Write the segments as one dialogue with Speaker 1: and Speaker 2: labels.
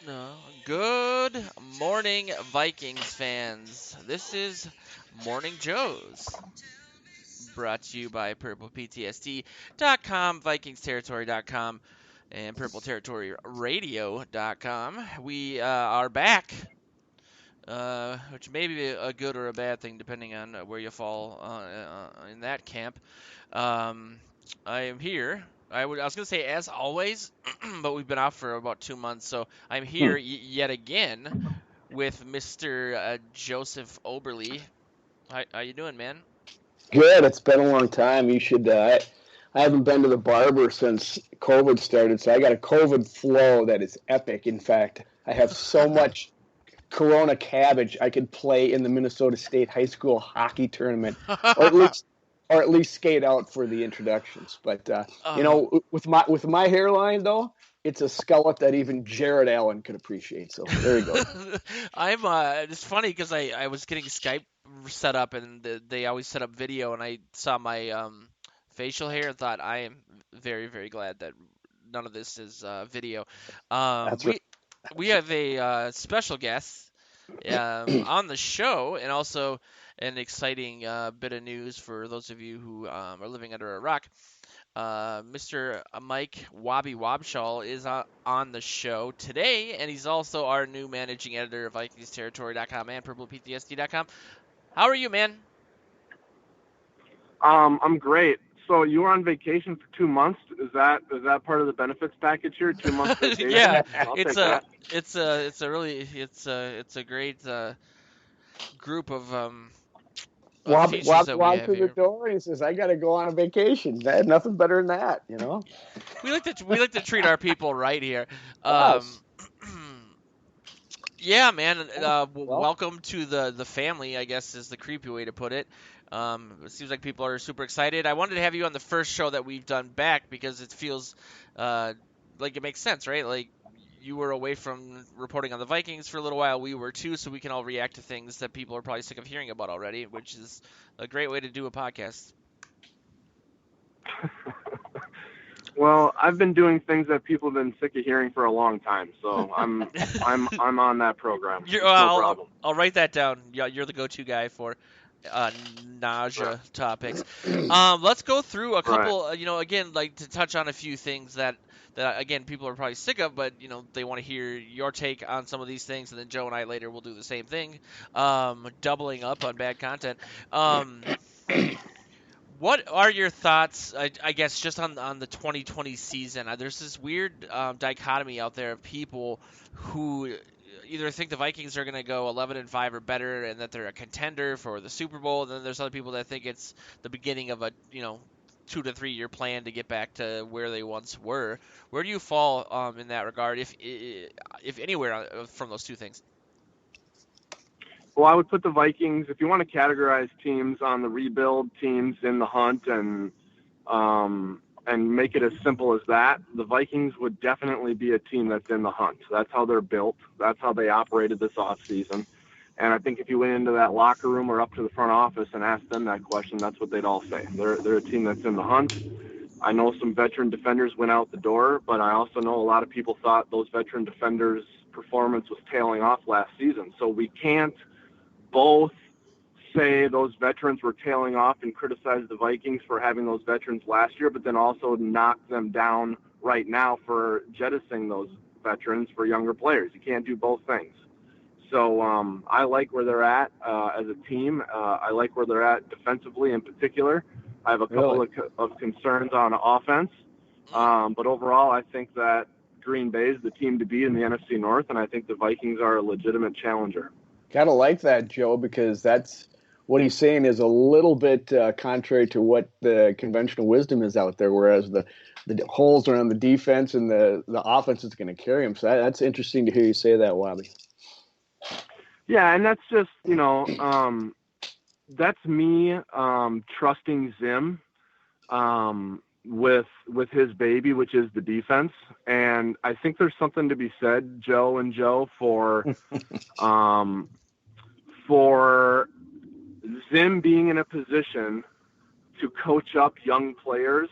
Speaker 1: No. Good morning, Vikings fans. This is Morning Joe's, brought to you by purplePTSD.com, VikingsTerritory.com, and purpleTerritoryRadio.com. We are back, which may be a good or a bad thing depending on where you fall in that camp. Um, I am here. I was going to say as always, but we've been off for about 2 months, so I'm
Speaker 2: Hmm.
Speaker 1: here yet again with Mr. Joseph Oberly. How you doing, man?
Speaker 2: Good. It's been a long time. You should. I haven't been to the barber since COVID started, so I got a COVID flow that is epic. In fact, I have so much Corona cabbage I could play in the Minnesota State High School hockey tournament, or at least, or at least skate out for the introductions. But
Speaker 1: uh,
Speaker 2: with my hairline though, it's a skeleton that even Jared Allen could appreciate. So there you go.
Speaker 1: I'm it's funny because I was getting Skype set up and they always set up video and I saw my facial hair and thought I am very glad that none of this is video. Um,
Speaker 2: That's right.
Speaker 1: we we have a special guest on the show, and also an exciting bit of news for those of you who are living under a rock. Mr. Mike Wobschall is on the show today, and he's also our new managing editor of VikingsTerritory.com and purplePTSD.com. How are you, man?
Speaker 3: I'm great. So you were on vacation for 2 months. Is that part of the benefits package here? 2 months vacation.
Speaker 1: Yeah,
Speaker 3: I'll
Speaker 1: it's
Speaker 3: take
Speaker 1: a
Speaker 3: that.
Speaker 1: it's a great group of
Speaker 2: Wob,
Speaker 1: features
Speaker 2: wob,
Speaker 1: that we
Speaker 2: wob
Speaker 1: have
Speaker 2: through the
Speaker 1: here.
Speaker 2: door. And he says, "I got to go on a vacation." I had nothing better than that.
Speaker 1: We like to treat our people right here.
Speaker 2: Yes.
Speaker 1: Um, Yeah, man.
Speaker 2: Well,
Speaker 1: Welcome to the family, I guess is the creepy way to put it. It seems like people are super excited. I wanted to have you on the first show that we've done back because it feels uh, like it makes sense, right? Like you were away from reporting on the Vikings for a little while. We were too, so we can all react to things that people are probably sick of hearing about already, which is a great way to do a podcast.
Speaker 3: Well, I've been doing things that people have been sick of hearing for a long time, so I'm on that program.
Speaker 1: You're,
Speaker 3: It's no
Speaker 1: I'll,
Speaker 3: problem.
Speaker 1: I'll write that down. Yeah, you're the go-to guy for
Speaker 3: Right.
Speaker 1: nausea topics. Let's go through a
Speaker 3: Right.
Speaker 1: couple. Again, like to touch on a few things that again people are probably sick of, but they want to hear your take on some of these things, and then Joe and I later will do the same thing, doubling up on bad content. Um, what are your thoughts? I guess just on the 2020 season. There's this weird dichotomy out there of people who either think the Vikings are going to go 11-5 or better, and that they're a contender for the Super Bowl. And then there's other people that think it's the beginning of a 2 to 3 year plan to get back to where they once were. Where do you fall in that regard, if anywhere from those two things?
Speaker 3: Well, I would put the Vikings, if you want to categorize teams, on the rebuild, teams in the hunt, and make it as simple as that. The Vikings would definitely be a team that's in the hunt. That's how they're built. That's how they operated this offseason. And I think if you went into that locker room or up to the front office and asked them that question, that's what they'd all say. They're a team that's in the hunt. I know some veteran defenders went out the door, but I also know a lot of people thought those veteran defenders' performance was tailing off last season. So we can't both say those veterans were tailing off and criticize the Vikings for having those veterans last year, but then also knock them down right now for jettisoning those veterans for younger players. You can't do both things. So I like where they're at as a team. I like where they're at defensively in particular. I have a couple
Speaker 2: really.
Speaker 3: of concerns on offense.
Speaker 1: Mm.
Speaker 3: But overall, I think that Green Bay is the team to beat in the NFC North, and I think the Vikings are a legitimate challenger.
Speaker 2: Gotta like that, Joe, because that's what he's saying is a little bit contrary to what the conventional wisdom is out there. Whereas the holes around the defense and the offense is going to carry him. So that's interesting to hear you say that, Wobby.
Speaker 3: Yeah, and that's just, that's me trusting Zim with his baby, which is the defense. And I think there's something to be said, Joe, um, for Zim being in a position to coach up young players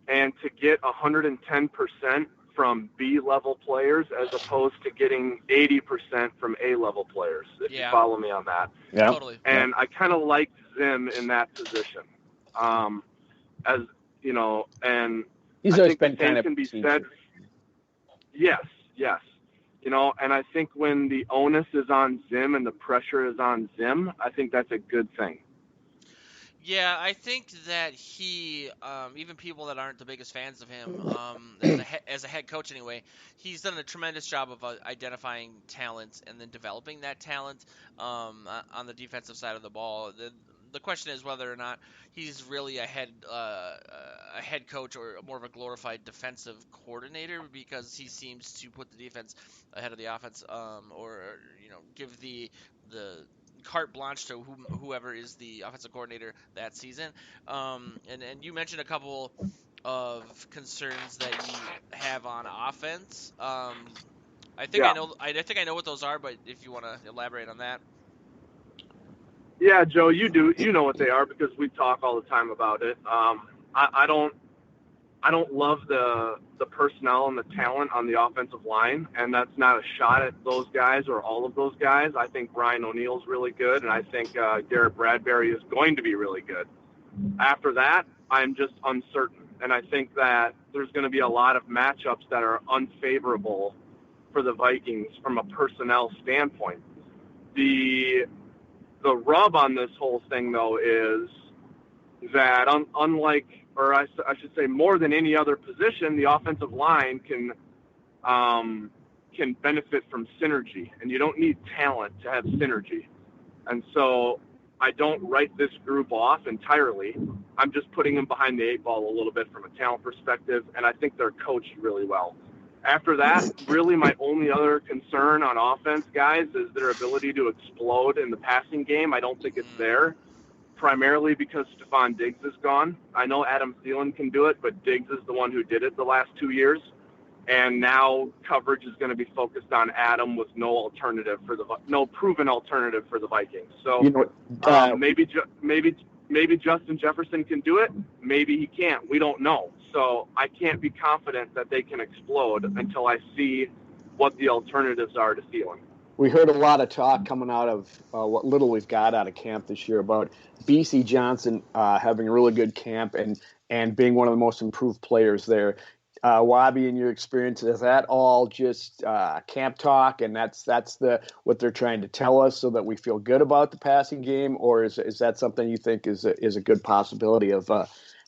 Speaker 3: and to get 110% from B-level players as opposed to getting 80% from A-level players, if you follow me on that.
Speaker 2: Yeah.
Speaker 1: Totally.
Speaker 3: And I kind of liked Zim in that position. As you know, and
Speaker 2: He's
Speaker 3: I
Speaker 2: always
Speaker 3: think the
Speaker 2: been
Speaker 3: same
Speaker 2: kind of
Speaker 3: can be
Speaker 2: teacher.
Speaker 3: said. Yes. You know, and I think when the onus is on Zim and the pressure is on Zim, I think that's a good thing.
Speaker 1: Yeah, I think that he, even people that aren't the biggest fans of him, as a head coach anyway, he's done a tremendous job of identifying talent and then developing that talent on the defensive side of the ball. The question is whether or not he's really a head coach or more of a glorified defensive coordinator, because he seems to put the defense ahead of the offense, or give the carte blanche to whoever is the offensive coordinator that season. And you mentioned a couple of concerns that you have on offense. I think I know. I think I know what those are, but if you want to elaborate on that.
Speaker 3: Yeah, Joe, you do. You know what they are because we talk all the time about it. I don't love the personnel and the talent on the offensive line, and that's not a shot at those guys or all of those guys. I think Brian O'Neill's really good, and I think Garrett Bradbury is going to be really good. After that, I'm just uncertain, and I think that there's going to be a lot of matchups that are unfavorable for the Vikings from a personnel standpoint. The rub on this whole thing, though, is that unlike, or I should say more than any other position, the offensive line can benefit from synergy, and you don't need talent to have synergy. And so I don't write this group off entirely. I'm just putting them behind the eight ball a little bit from a talent perspective, and I think they're coached really well. After that, really my only other concern on offense, guys, is their ability to explode in the passing game. I don't think it's there, primarily because Stephon Diggs is gone. I know Adam Thielen can do it, but Diggs is the one who did it the last 2 years. And now coverage is going to be focused on Adam with no proven alternative for the Vikings. So maybe Justin Jefferson can do it. Maybe he can't. We don't know. So I can't be confident that they can explode until I see what the alternatives are to Thielen.
Speaker 2: We heard a lot of talk coming out of what little we've got out of camp this year about BC Johnson having a really good camp and being one of the most improved players there. Wobby, in your experience, is that all just camp talk, and that's what they're trying to tell us so that we feel good about the passing game, or is that something you think is a good possibility of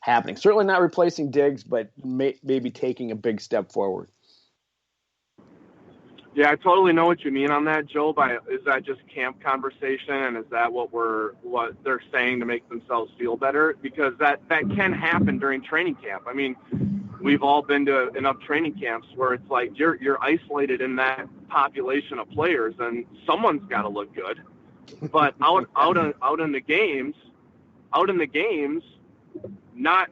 Speaker 2: happening? Certainly not replacing Diggs, but maybe taking a big step forward.
Speaker 3: Yeah, I totally know what you mean on that, Joe. Is that just camp conversation, and is that what they're saying to make themselves feel better? Because that can happen during training camp. I mean, we've all been to enough training camps where it's like you're isolated in that population of players, and someone's got to look good. But out in the games,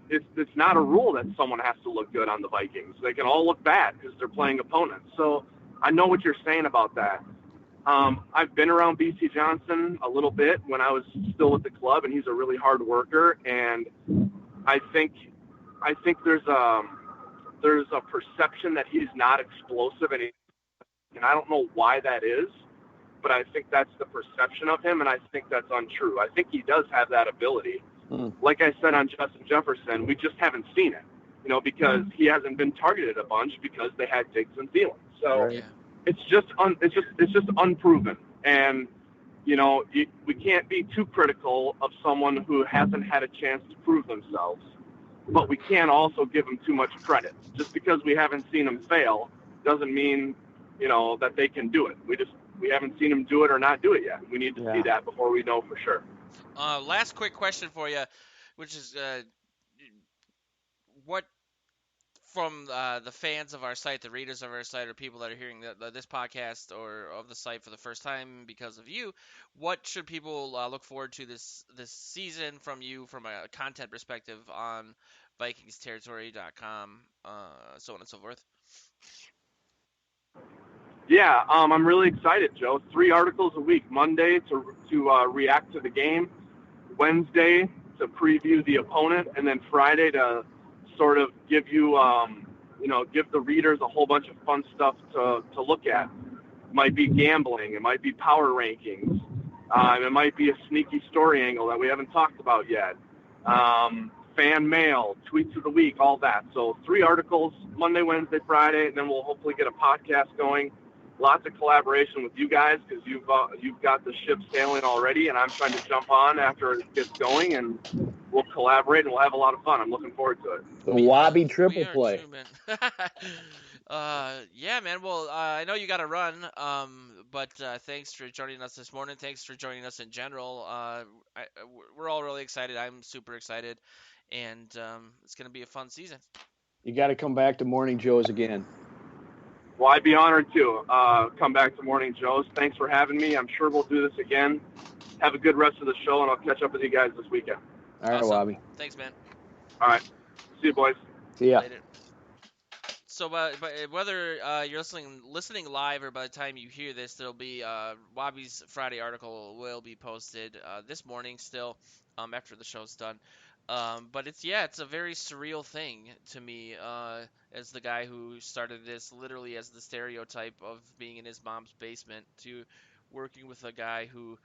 Speaker 3: it's not a rule that someone has to look good on the Vikings. They can all look bad because they're playing opponents. So I know what you're saying about that. I've been around BC Johnson a little bit when I was still with the club, and he's a really hard worker. And I think there's a perception that he's not explosive, and I don't know why that is, but I think that's the perception of him, and I think that's untrue. I think he does have that ability. Like I said on Justin Jefferson, we just haven't seen it, because he hasn't been targeted a bunch because they had Diggs and Thielen. So it's just unproven, and we can't be too critical of someone who hasn't had a chance to prove themselves. But we can't also give them too much credit. Just because we haven't seen them fail doesn't mean, that they can do it. We haven't seen them do it or not do it yet. We need to see that before we know for sure.
Speaker 1: Last quick question for you, which is what from the fans of our site, the readers of our site, or people that are hearing this podcast or of the site for the first time because of you, what should people look forward to this season from you from a content perspective on VikingsTerritory.com, so on and so forth?
Speaker 3: Yeah, I'm really excited, Joe. 3 articles a week: Monday to react to the game, Wednesday to preview the opponent, and then Friday to sort of give you give the readers a whole bunch of fun stuff to look at. It might be gambling. It might be power rankings. It might be a sneaky story angle that we haven't talked about yet. Fan mail, tweets of the week, all that. So 3 articles, Monday, Wednesday, Friday, and then we'll hopefully get a podcast going. Lots of collaboration with you guys because you've got the ship sailing already, and I'm trying to jump on after it gets going, and we'll collaborate and we'll have a lot of fun. I'm looking forward to it.
Speaker 2: The Wobby triple play.
Speaker 1: Too, man. Yeah, man. Well, I know you got to run, but thanks for joining us this morning. Thanks for joining us in general. We're all really excited. I'm super excited, and it's going to be a fun season.
Speaker 2: You got to come back to Morning Joe's again.
Speaker 3: Well, I'd be honored to come back to Morning Joe's. Thanks for having me. I'm sure we'll do this again. Have a good rest of the show, and I'll catch up with you guys this weekend.
Speaker 2: All right,
Speaker 1: awesome.
Speaker 2: Wobby.
Speaker 1: Thanks, man.
Speaker 3: All right. See you, boys.
Speaker 2: See ya.
Speaker 1: Later. So, whether you're listening live or by the time you hear this, there'll be Wobby's Friday article will be posted this morning still after the show's done. But it's a very surreal thing to me as the guy who started this literally as the stereotype of being in his mom's basement to working with a guy who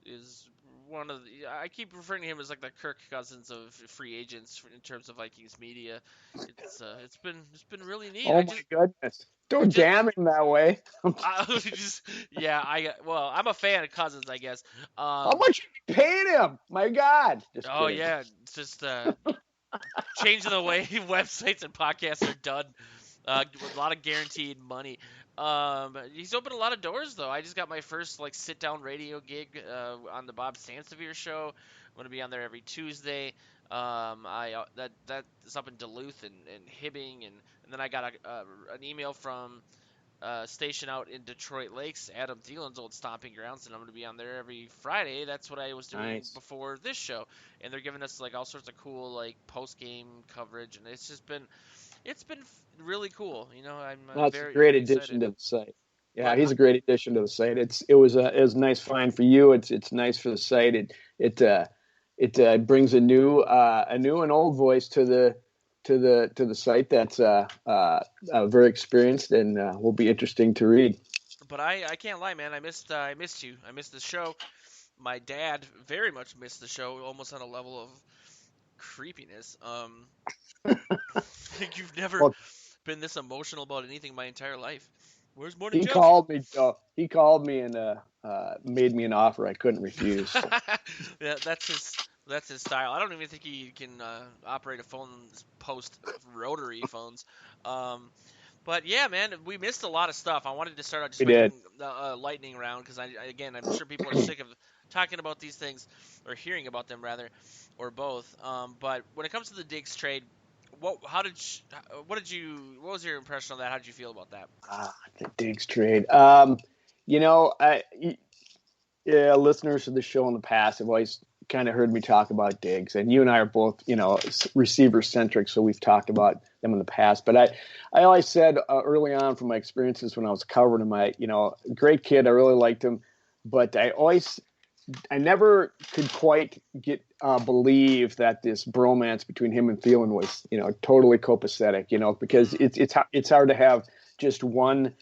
Speaker 1: is one of the, I keep referring to him as like the Kirk Cousins of free agents in terms of Vikings media. It's been really neat.
Speaker 2: Oh my goodness! Don't damn him that way.
Speaker 1: I'm a fan of Cousins, I guess.
Speaker 2: How much are you paying him? My God! Just kidding.
Speaker 1: Yeah, it's just changing the way websites and podcasts are done. With a lot of guaranteed money. He's opened a lot of doors, though. I just got my first sit-down radio gig on the Bob Sansevier show. I'm gonna be on there every Tuesday. That is up in Duluth and Hibbing, and then I got an email from a station out in Detroit Lakes, Adam Thielen's old stomping grounds, and I'm gonna be on there every Friday. That's what I was doing before this show, and they're giving us all sorts of cool post-game coverage, and it's been really cool. I'm
Speaker 2: That's a great addition to the site. Yeah,
Speaker 1: But
Speaker 2: he's a great addition to the site. It was a nice find for you. It's nice for the site. It brings a new and old voice to the site that's very experienced and will be interesting to read.
Speaker 1: But I can't lie, man. I missed you. I missed the show. My dad very much missed the show, almost on a level of creepiness. You've never been this emotional about anything my entire life. Where's Morning Joe?
Speaker 2: He called me and made me an offer I couldn't refuse.
Speaker 1: Yeah, that's his style. I don't even think he can operate a phone post rotary phones. But yeah, man, we missed a lot of stuff. I wanted to start out just making the lightning round because I'm sure people are sick of talking about these things or hearing about them rather, or both. But when it comes to the Diggs trade, what was your impression on that? How did you feel about that?
Speaker 2: The Diggs trade. Listeners to the show in the past have always kind of heard me talk about Diggs, and you and I are both, receiver centric, so we've talked about them in the past. But I always said early on from my experiences when I was covering him, great kid, I really liked him, but I never could quite believe that this bromance between him and Thielen was, totally copacetic, because it's hard to have just one,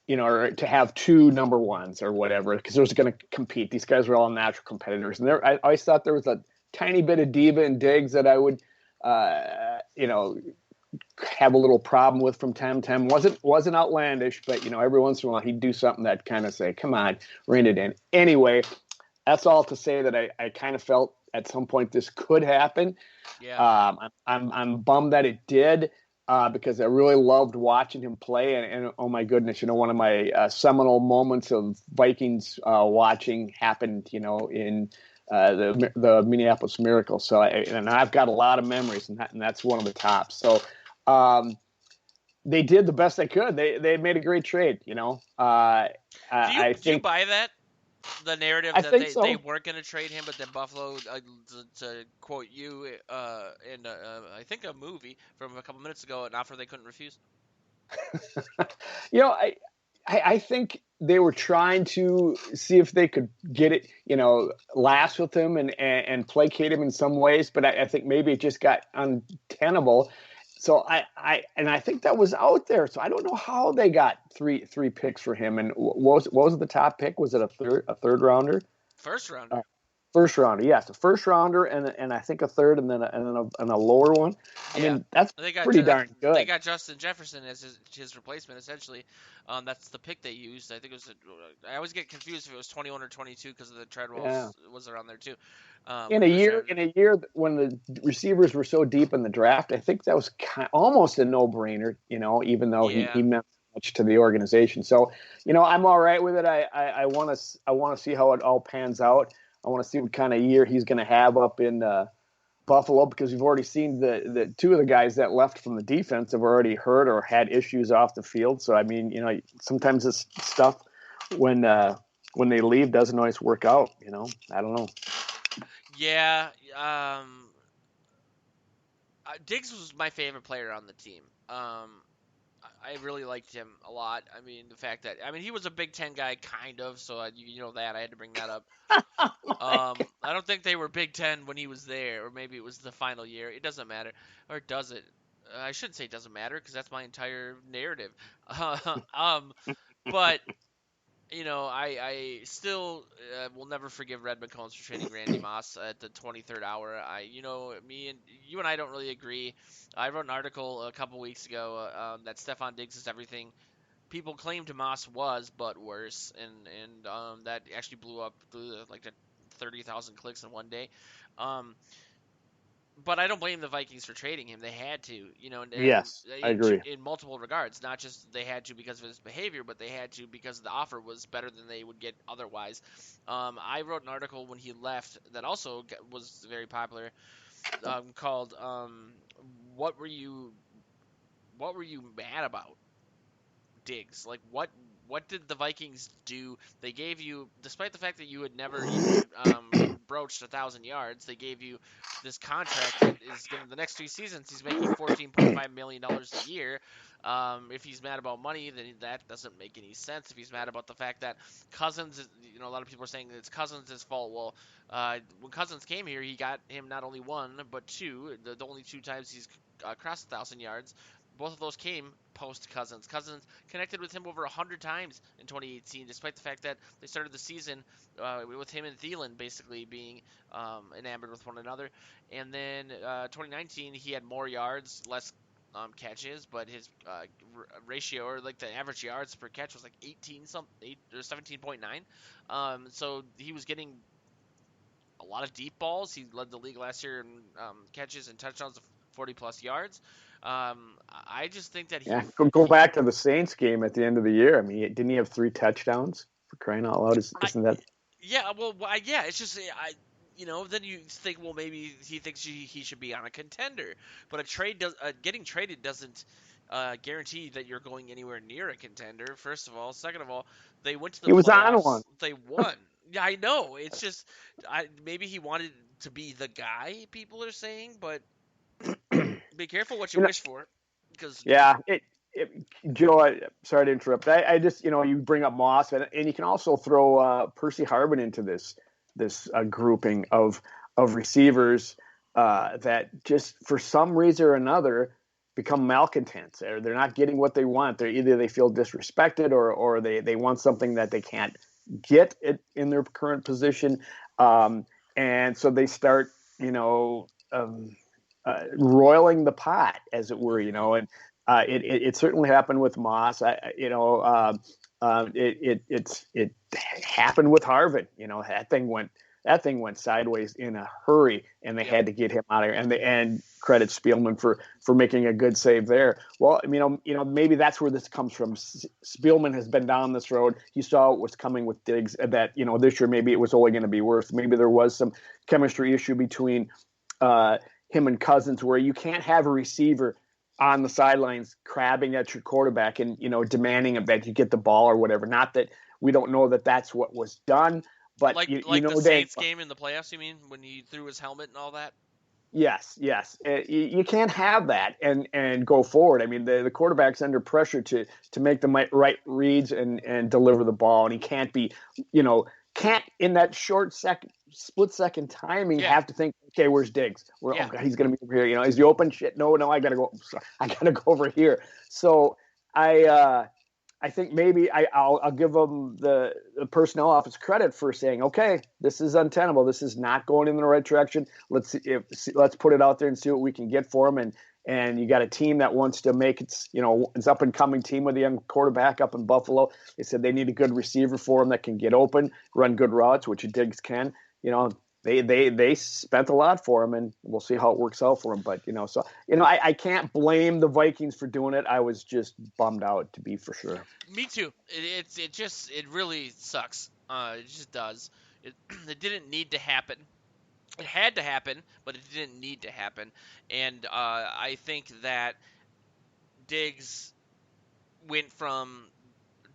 Speaker 2: or to have two number ones or whatever, because they're going to compete. These guys are all natural competitors. And I always thought there was a tiny bit of diva in Diggs that I would, have a little problem with from time to time. Wasn't outlandish, but, every once in a while he'd do something that kind of say, come on, rein it in. Anyway, that's all to say that I kind of felt at some point this could happen.
Speaker 1: Yeah.
Speaker 2: I'm bummed that it did because I really loved watching him play. And oh my goodness, one of my seminal moments of Vikings watching happened, in the Minneapolis Miracle. So I've got a lot of memories, and that's one of the tops. So they did the best they could. They made a great trade. Do you buy
Speaker 1: that? The narrative that they weren't going to trade him, but then Buffalo, to quote you in I think a movie from a couple minutes ago, an offer they couldn't refuse.
Speaker 2: I think they were trying to see if they could get it, last with him and placate him in some ways, but I think maybe it just got untenable. So I think that was out there. So I don't know how they got three picks for him. And what was the top pick? Was it a third rounder?
Speaker 1: First rounder.
Speaker 2: First rounder, yes, a first rounder, and I think a third, and then a lower one. I
Speaker 1: Yeah.
Speaker 2: mean, that's
Speaker 1: They got
Speaker 2: pretty darn good.
Speaker 1: They got Justin Jefferson as his replacement, essentially. That's the pick they used. I think it was. I always get confused if it was 21 or 22 because of the Treadwell was around there too.
Speaker 2: In a year when the receivers were so deep in the draft, I think that was almost a no-brainer. Even though he meant much to the organization. So, I'm all right with it. I want to see how it all pans out. I want to see what kind of year he's going to have up in Buffalo, because we've already seen the two of the guys that left from the defense have already hurt or had issues off the field. So, I mean, sometimes this stuff when they leave doesn't always work out. I don't know.
Speaker 1: Yeah. Diggs was my favorite player on the team. I really liked him a lot. I mean, the fact that he was a Big Ten guy, kind of. So that I had to bring that up. I don't think they were Big Ten when he was there, or maybe it was the final year. It doesn't matter, or does it? I shouldn't say it doesn't matter because that's my entire narrative. But I still will never forgive Red McCombs for trading Randy Moss at the 23rd hour. Me and you and I don't really agree. I wrote an article a couple weeks ago that Stephon Diggs is everything people claimed Moss was, but worse, and that actually blew up like 30,000 clicks in one day. But I don't blame the Vikings for trading him. They had to,
Speaker 2: Yes, I agree.
Speaker 1: In multiple regards. Not just they had to because of his behavior, but they had to because the offer was better than they would get otherwise. I wrote an article when he left that also was very popular, called "What were you mad about, Diggs? Like what did the Vikings do? They gave you, despite the fact that you had never even broached 1,000 yards, they gave you this contract that is going to, the next 2 seasons, he's making $14.5 million a year. If he's mad about money, then that doesn't make any sense. If he's mad about the fact that Cousins, a lot of people are saying it's Cousins' fault. Well, when Cousins came here, he got him not only one, but two, the only 2 times he's crossed 1,000 yards. Both of those came post Cousins. Cousins connected with him over 100 times in 2018, despite the fact that they started the season with him and Thielen basically being enamored with one another. And then 2019, he had more yards, less catches, but his ratio, or like the average yards per catch, was like 8 or 17.9. So he was getting a lot of deep balls. He led the league last year in catches and touchdowns of 40+ yards. I just think that
Speaker 2: go back to the Saints game at the end of the year. I mean, didn't he have 3 touchdowns, for crying out loud? Isn't that?
Speaker 1: Yeah, well, yeah. It's just then you think, well, maybe he thinks he should be on a contender, but getting traded doesn't guarantee that you're going anywhere near a contender. First of all, second of all, they went to the playoffs.
Speaker 2: He was on one.
Speaker 1: They won. Yeah, I know. It's just maybe he wanted to be the guy, people are saying, but be careful what you wish for, because
Speaker 2: Joe, sorry to interrupt. I just, you bring up Moss, and you can also throw Percy Harvin into this grouping of receivers that just for some reason or another become malcontents. They're not getting what they want. Either they feel disrespected or they want something that they can't get in their current position, and so they start roiling the pot, as it were, and it certainly happened with Moss. It happened with Harvin. That thing went sideways in a hurry, and they had to get him out of here. And credit Spielman for making a good save there. Well, maybe that's where this comes from. Spielman has been down this road. He saw what was coming with Diggs. That this year maybe it was only going to be worse. Maybe there was some chemistry issue between him and Cousins, where you can't have a receiver on the sidelines crabbing at your quarterback and demanding that you get the ball or whatever. Not that we don't know that that's what was done, but
Speaker 1: like the Saints game in the playoffs. You mean when he threw his helmet and all that?
Speaker 2: Yes. You can't have that and go forward. I mean, the quarterback's under pressure to make the right reads and deliver the ball, and he can't be can't in that split second timing have to think, okay, where's Diggs? Oh God, he's going to be over here. Is he open? Shit, no, I got to go. I got to go over here. So I think maybe I'll give them the personnel office credit for saying, okay, this is untenable. This is not going in the right direction. Let's put it out there and see what we can get for them. And you got a team that wants to make its up and coming team with a young quarterback up in Buffalo. They said they need a good receiver for them that can get open, run good routes, which Diggs can. They spent a lot for him, and we'll see how it works out for him. But I can't blame the Vikings for doing it. I was just bummed out, to be for sure.
Speaker 1: Me too. It really sucks. It just does. It didn't need to happen. It had to happen, but it didn't need to happen. And I think that Diggs went from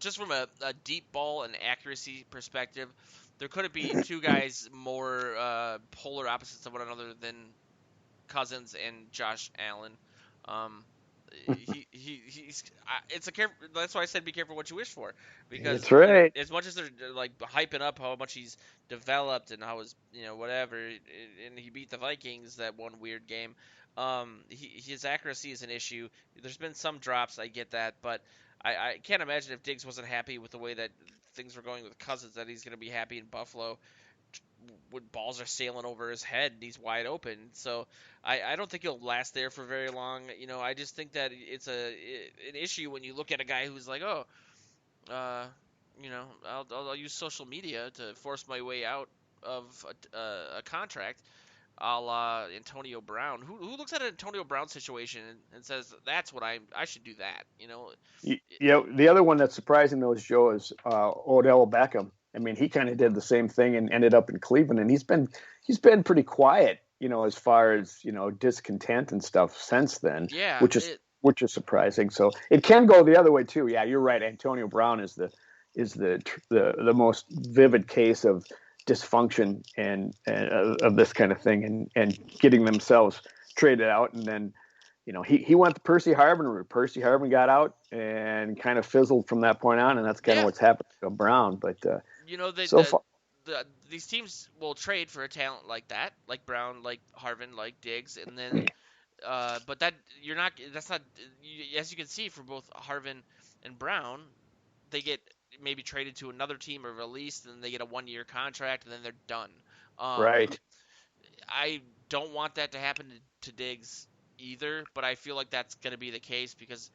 Speaker 1: a deep ball and accuracy perspective. There couldn't be two guys more polar opposites of one another than Cousins and Josh Allen. That's why I said be careful what you wish for, because
Speaker 2: that's right.
Speaker 1: As much as they're like hyping up how much he's developed and how his whatever, and he beat the Vikings that one weird game. His accuracy is an issue. There's been some drops, I get that, but I can't imagine if Diggs wasn't happy with the way that things were going with Cousins that he's going to be happy in Buffalo when balls are sailing over his head and he's wide open. So I don't think he'll last there for very long. I just think that it's an issue when you look at a guy who's like, I'll use social media to force my way out of a contract, a la Antonio Brown. Who looks at an Antonio Brown situation and says that's what I should do that?
Speaker 2: The other one that's surprising though, Joe, is Odell Beckham. I mean, he kind of did the same thing and ended up in Cleveland, and he's been pretty quiet, as far as discontent and stuff since then.
Speaker 1: Yeah,
Speaker 2: which is surprising. So it can go the other way too. Yeah, you're right. Antonio Brown is the most vivid case of dysfunction and of this kind of thing, and getting themselves traded out, and then he went the Percy Harvin route. Percy Harvin got out and kind of fizzled from that point on, and that's kind of what's happened to Brown. But
Speaker 1: these teams will trade for a talent like that, like Brown, like Harvin, like Diggs, and then but that's not as you can see for both Harvin and Brown, they get maybe traded to another team or released, and they get a 1-year contract, and then they're done.
Speaker 2: Right.
Speaker 1: I don't want that to happen to Diggs either, but I feel like that's going to be the case because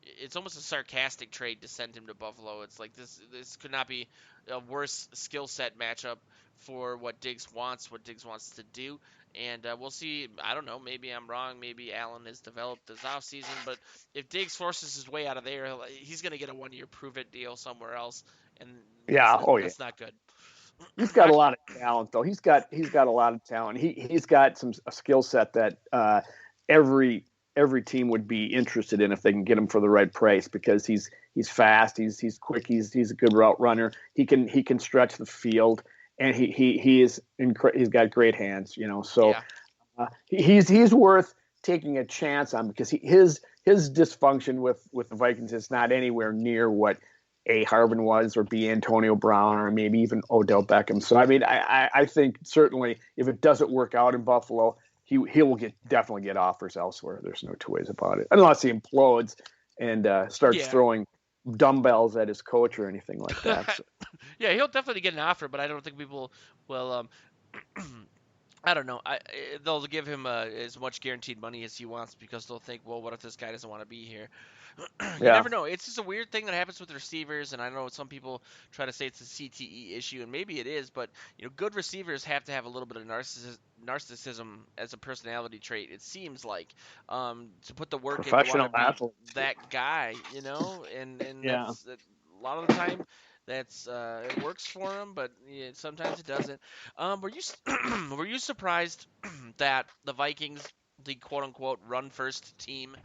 Speaker 1: it's almost a sarcastic trade to send him to Buffalo. It's like this could not be a worse skill set matchup for what Diggs wants to do. And we'll see. I don't know. Maybe I'm wrong. Maybe Allen has developed this offseason. But if Diggs forces his way out of there, he's going to get a 1-year prove-it deal somewhere else. And that's not good.
Speaker 2: He's got a lot of talent, though. He's got a lot of talent. He's got a skill set that every team would be interested in if they can get him for the right price, because he's fast, he's quick, he's a good route runner. He can stretch the field, and he's got great hands. So he's worth taking a chance on, because his dysfunction with the Vikings is not anywhere near what A. Harvin was, or B. Antonio Brown, or maybe even Odell Beckham. So I mean, I think certainly if it doesn't work out in Buffalo, he will definitely get offers elsewhere. There's no two ways about it, unless he implodes and starts throwing dumbbells at his coach or anything like that. So.
Speaker 1: Yeah, he'll definitely get an offer, but I don't think people will. I don't know. They'll give him as much guaranteed money as he wants, because they'll think, well, what if this guy doesn't want to be here? You never know. It's just a weird thing that happens with receivers, and I know some people try to say it's a CTE issue, and maybe it is, but good receivers have to have a little bit of narcissism as a personality trait. It seems like to put the work in, you want to be that guy, and that's, a lot of the time that's it works for him, but sometimes it doesn't. Were you surprised that the Vikings, the quote unquote run first team,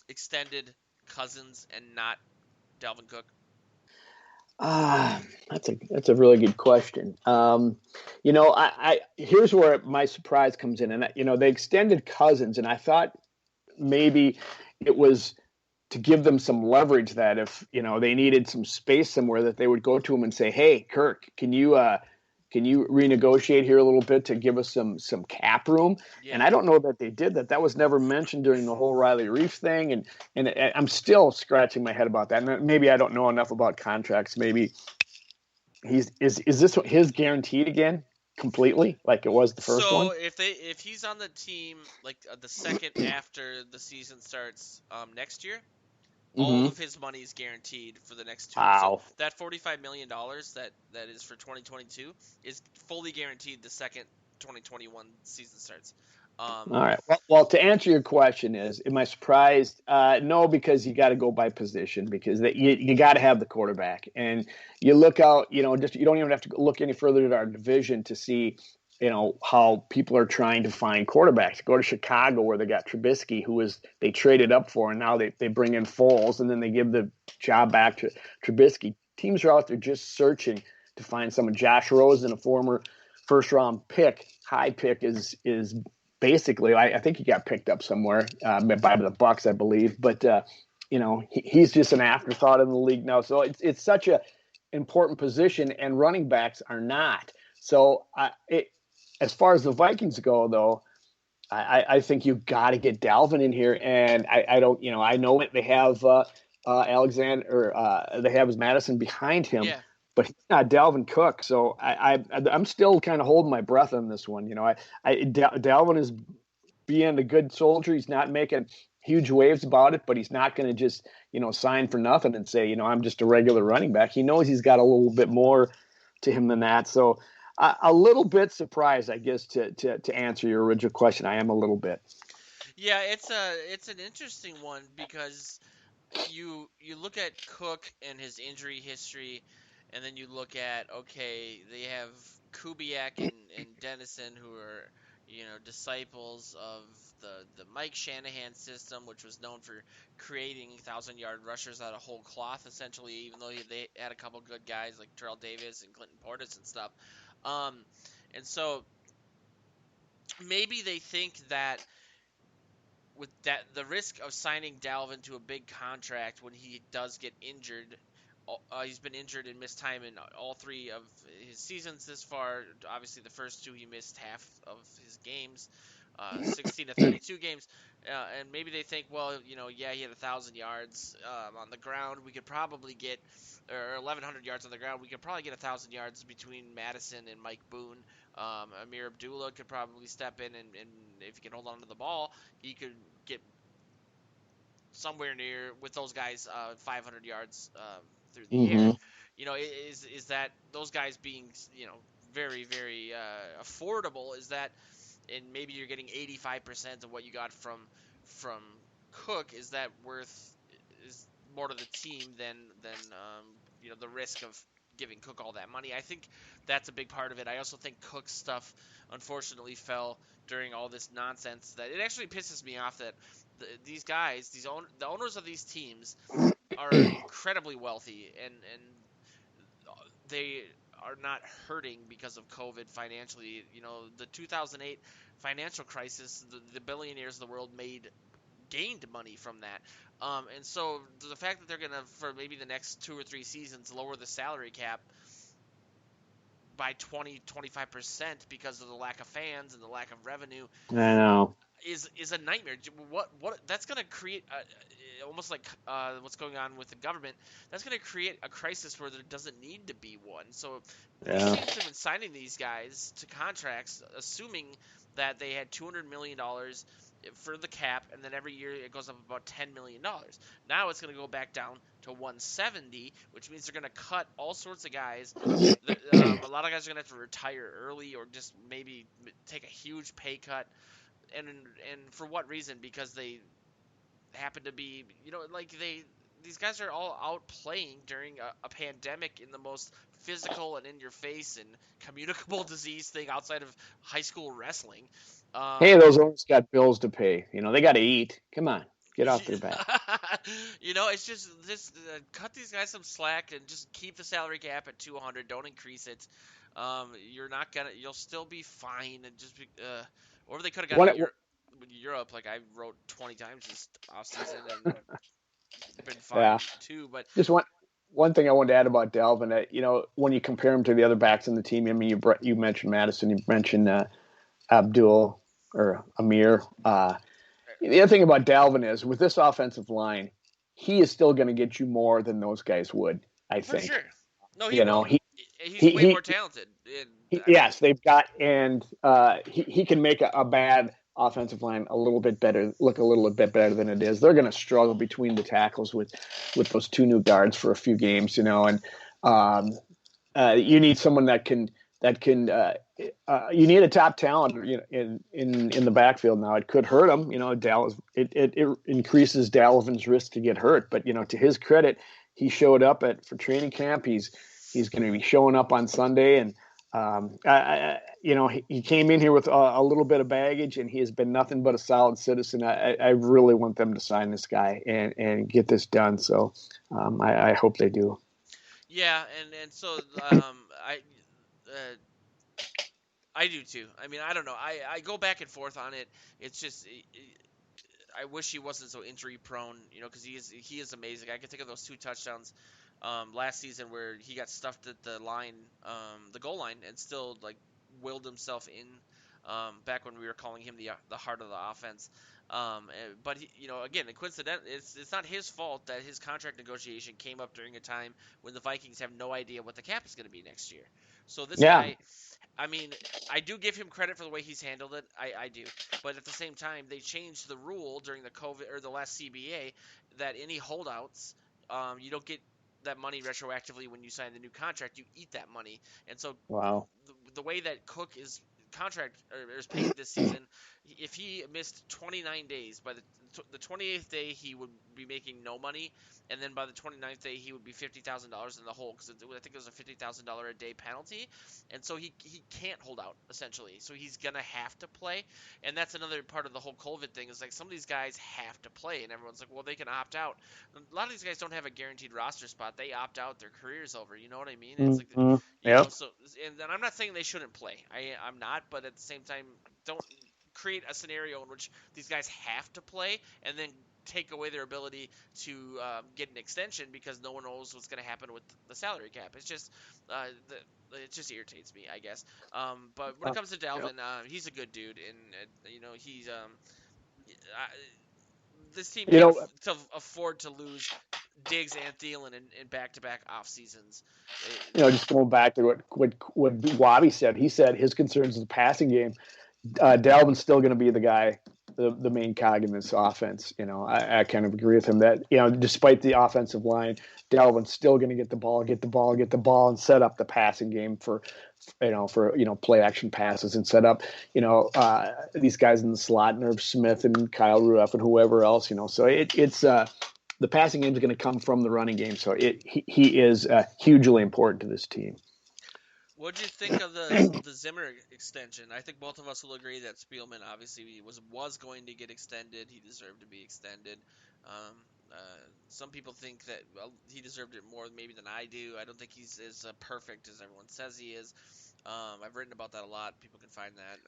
Speaker 1: extended Cousins and not Dalvin Cook?
Speaker 2: That's a really good question. I here's where my surprise comes in, and they extended Cousins, and I thought maybe it was to give them some leverage that if they needed some space somewhere, that they would go to him and say, "Hey, Kirk, can you renegotiate here a little bit to give us some cap room?"
Speaker 1: Yeah.
Speaker 2: And I don't know that they did that. That was never mentioned during the whole Riley Reef thing, and I'm still scratching my head about that. And maybe I don't know enough about contracts. Maybe is this his guaranteed again completely like it was the first
Speaker 1: So
Speaker 2: one?
Speaker 1: if he's on the team like the second after the season starts next year, all
Speaker 2: Mm-hmm.
Speaker 1: of his money is guaranteed for the next 2 years. So
Speaker 2: Wow.
Speaker 1: that $45 million that is for 2022 is fully guaranteed the second 2021 season starts.
Speaker 2: All right. Well, to answer your question am I surprised? No, because you got to go by position because you got to have the quarterback. And you look out, just you don't even have to look any further at our division to see, how people are trying to find quarterbacks. Go to Chicago where they got Trubisky, they traded up for, and now they bring in Foles, and then they give the job back to Trubisky. Teams are out there just searching to find someone. Josh Rosen, a former first round pick, high pick, is basically, I think he got picked up somewhere by the Bucks, I believe. But he's just an afterthought in the league now. So it's such a important position, and running backs are not. So as far as the Vikings go, though, I think you got to get Dalvin in here, and I don't, I know it. They have Alexander, or they have Madison behind him,
Speaker 1: Yeah.
Speaker 2: but he's not Dalvin Cook. So I'm still kind of holding my breath on this one. Dalvin is being a good soldier. He's not making huge waves about it, but he's not going to just sign for nothing and say I'm just a regular running back. He knows he's got a little bit more to him than that. So a little bit surprised, I guess, to answer your original question. I am a little bit.
Speaker 1: Yeah, it's an interesting one because you look at Cook and his injury history, and then you look at okay, they have Kubiak and Dennison who are disciples of the Mike Shanahan system, which was known for creating 1,000-yard rushers out of whole cloth, essentially. Even though they had a couple good guys like Terrell Davis and Clinton Portis and stuff, um, and so maybe they think that with that the risk of signing Dalvin to a big contract when he does get injured. He's been injured and missed time in all three of his seasons this far. Obviously, the first two he missed half of his games, 16 to 32 games, and maybe they think, well, yeah, he had 1,000 yards on the ground. We could probably get, or 1,100 yards on the ground. We could probably get 1,000 yards between Madison and Mike Boone. Amir Abdullah could probably step in, and if he can hold on to the ball, he could get somewhere near with those guys 500 yards through the air.
Speaker 2: Mm-hmm.
Speaker 1: Is that those guys being very very affordable? Is that and maybe you're getting 85% of what you got from Cook? Is that worth is more to the team than the risk of giving Cook all that money? I think that's a big part of it. I also think Cook's stuff unfortunately fell during all this nonsense that it actually pisses me off that these guys, the owners of these teams are incredibly wealthy and they are not hurting because of COVID financially. The 2008 financial crisis, the billionaires of the world gained money from that. And so the fact that they're going to, for maybe the next 2 or 3 seasons, lower the salary cap by 20-25% because of the lack of fans and the lack of revenue
Speaker 2: I know.
Speaker 1: is a nightmare. What that's going to create almost like what's going on with the government. That's going to create a crisis where there doesn't need to be one. So these
Speaker 2: Yeah.
Speaker 1: teams have been signing these guys to contracts, assuming that they had $200 million for the cap, and then every year it goes up about $10 million. Now it's going to go back down to 170, which means they're going to cut all sorts of guys. A lot of guys are going to have to retire early or just maybe take a huge pay cut and for what reason? Because they happen to be, like these guys are all out playing during a pandemic in the most physical and in your face and communicable disease thing outside of high school wrestling.
Speaker 2: Hey, those owners got bills to pay. They got to eat. Come on, get off their back.
Speaker 1: It's just cut these guys some slack and just keep the salary cap at 200. Don't increase it. You'll still be fine and or they could have got
Speaker 2: One,
Speaker 1: Europe like I wrote 20 times this off season and been fine
Speaker 2: Yeah.
Speaker 1: too. But
Speaker 2: Just one thing I wanted to add about Dalvin, when you compare him to the other backs in the team, I mean, you mentioned Madison, you mentioned Abdul or Amir. The other thing about Dalvin is with this offensive line, he is still going to get you more than those guys would. I
Speaker 1: for
Speaker 2: think.
Speaker 1: sure, no, he
Speaker 2: You know,
Speaker 1: will.
Speaker 2: he
Speaker 1: He's
Speaker 2: he
Speaker 1: way
Speaker 2: he
Speaker 1: more talented. And I mean,
Speaker 2: yes, they've got, and he can make a bad offensive line a little bit better, look a little bit better than it is. They're going to struggle between the tackles with those two new guards for a few games, and um, you need someone that can you need a top talent, in the backfield. Now it could hurt him, Dallas. It increases Dalvin's risk to get hurt, but to his credit, he showed up for training camp. He's going to be showing up on Sunday, and he came in here with a little bit of baggage, and he has been nothing but a solid citizen. I really want them to sign this guy and get this done. So I hope they do.
Speaker 1: yeah, and so I. Uh, I do too. I mean, I don't know. I go back and forth on it. It's just I wish he wasn't so injury prone, because he is amazing. I can think of those two touchdowns last season where he got stuffed at the line, the goal line, and still like willed himself in. Back when we were calling him the heart of the offense. But again, coincidentally, it's not his fault that his contract negotiation came up during a time when the Vikings have no idea what the cap is going to be next year. So this
Speaker 2: Yeah.
Speaker 1: guy, I mean, I do give him credit for the way he's handled it. I do. But at the same time, they changed the rule during the COVID or the last CBA that any holdouts, you don't get that money retroactively when you sign the new contract. You eat that money. And so
Speaker 2: Wow.
Speaker 1: the way that Cook is contract or is paid this season, if he missed 29 days, by the 28th day he would be making no money, and then by the 29th day he would be $50,000 in the hole because I think it was a $50,000 a day penalty, and so he can't hold out essentially. So he's gonna have to play, and that's another part of the whole COVID thing is like some of these guys have to play, and everyone's like, well, they can opt out. A lot of these guys don't have a guaranteed roster spot. They opt out, their career's over. You know what I mean? And it's like
Speaker 2: Mm-hmm. Yep.
Speaker 1: so, and I'm not saying they shouldn't play. I'm not, but at the same time, don't create a scenario in which these guys have to play and then take away their ability to get an extension because no one knows what's going to happen with the salary cap. It's just it just irritates me, I guess. But when it comes to
Speaker 2: Yep.
Speaker 1: Dalvin, he's a good dude, and he's this team
Speaker 2: You
Speaker 1: can't
Speaker 2: know,
Speaker 1: afford to lose Diggs and Thielen in back-to-back off seasons.
Speaker 2: just going back to what Wobby said. He said his concerns is the passing game. Dalvin's still going to be the guy, the main cog in this offense. I kind of agree with him that despite the offensive line, Dalvin's still going to get the ball, and set up the passing game for play action passes and set up these guys in the slot, Nerve Smith and Kyle Ruff and whoever else. So it's the passing game is going to come from the running game. So he is hugely important to this team.
Speaker 1: What'd you think of the Zimmer extension? I think both of us will agree that Spielman obviously was going to get extended. He deserved to be extended. Um, uh, some people think that he deserved it more maybe than I do. I don't think he's as perfect as everyone says he is. I've written about that a lot. People can find that.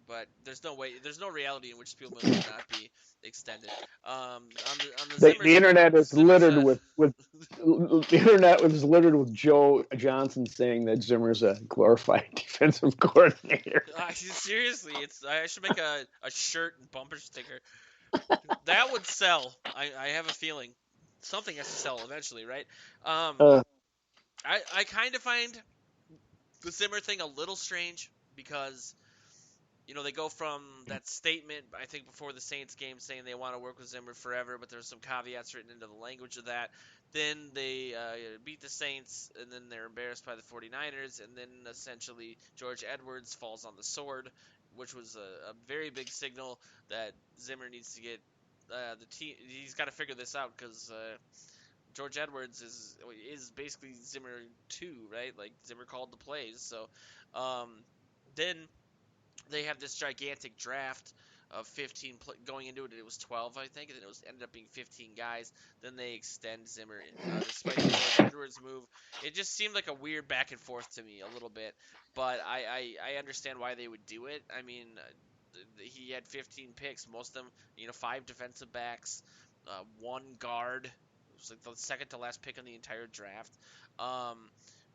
Speaker 1: But there's no reality in which Spielman would not be extended. On the
Speaker 2: The internet is
Speaker 1: Zimmer
Speaker 2: littered
Speaker 1: side,
Speaker 2: with the internet was littered with Joe Johnson saying that Zimmer's a glorified defensive coordinator.
Speaker 1: seriously, I should make a shirt and bumper sticker. That would sell. I have a feeling something has to sell eventually, right? Um,
Speaker 2: Uh,
Speaker 1: I kind of find the Zimmer thing a little strange because they go from that statement, I think, before the Saints game saying they want to work with Zimmer forever, but there's some caveats written into the language of that. Then they beat the Saints, and then they're embarrassed by the 49ers, and then essentially George Edwards falls on the sword, which was a very big signal that Zimmer needs to get the team. He's got to figure this out because George Edwards is basically Zimmer too, right? Like Zimmer called the plays, so then they have this gigantic draft of 15 going into it. It was 12, I think, and then ended up being 15 guys. Then they extend Zimmer despite the George Edwards move. It just seemed like a weird back and forth to me a little bit, but I understand why they would do it. I mean, he had 15 picks, most of them, 5 defensive backs. one guard. It was like the second to last pick in the entire draft.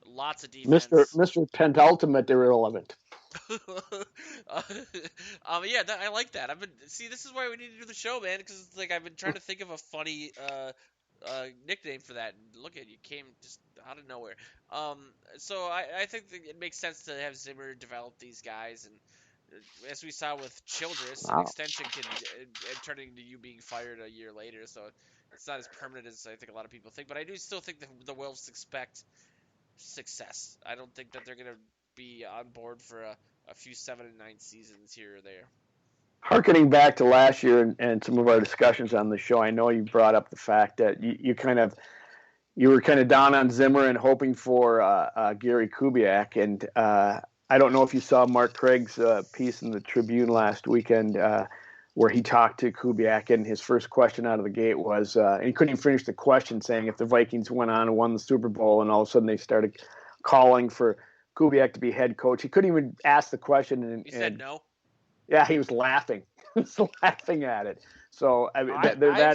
Speaker 1: Lots of defense.
Speaker 2: Mr. Pentultimate irrelevant.
Speaker 1: uh, yeah, I like that. This is why we need to do the show, man, because it's like I've been trying to think of a funny nickname for that. And look at you, came just out of nowhere. Um, so I think that it makes sense to have Zimmer develop these guys, and as we saw with Childress, an
Speaker 2: Wow.
Speaker 1: extension can turn into you being fired a year later. So it's not as permanent as I think a lot of people think. But I do still think that the Wolves expect success. I don't think that they're going to be on board for a few 7-9 seasons here or there.
Speaker 2: Harkening back to last year and some of our discussions on the show, I know you brought up the fact that you were kind of down on Zimmer and hoping for Gary Kubiak. And I don't know if you saw Mark Craig's piece in the Tribune last weekend where he talked to Kubiak, and his first question out of the gate was, and he couldn't even finish the question, saying if the Vikings went on and won the Super Bowl and all of a sudden they started calling for Kubiak to be head coach, he couldn't even ask the question.
Speaker 1: He said no.
Speaker 2: Yeah, he was laughing. He was laughing at it. So
Speaker 1: I'm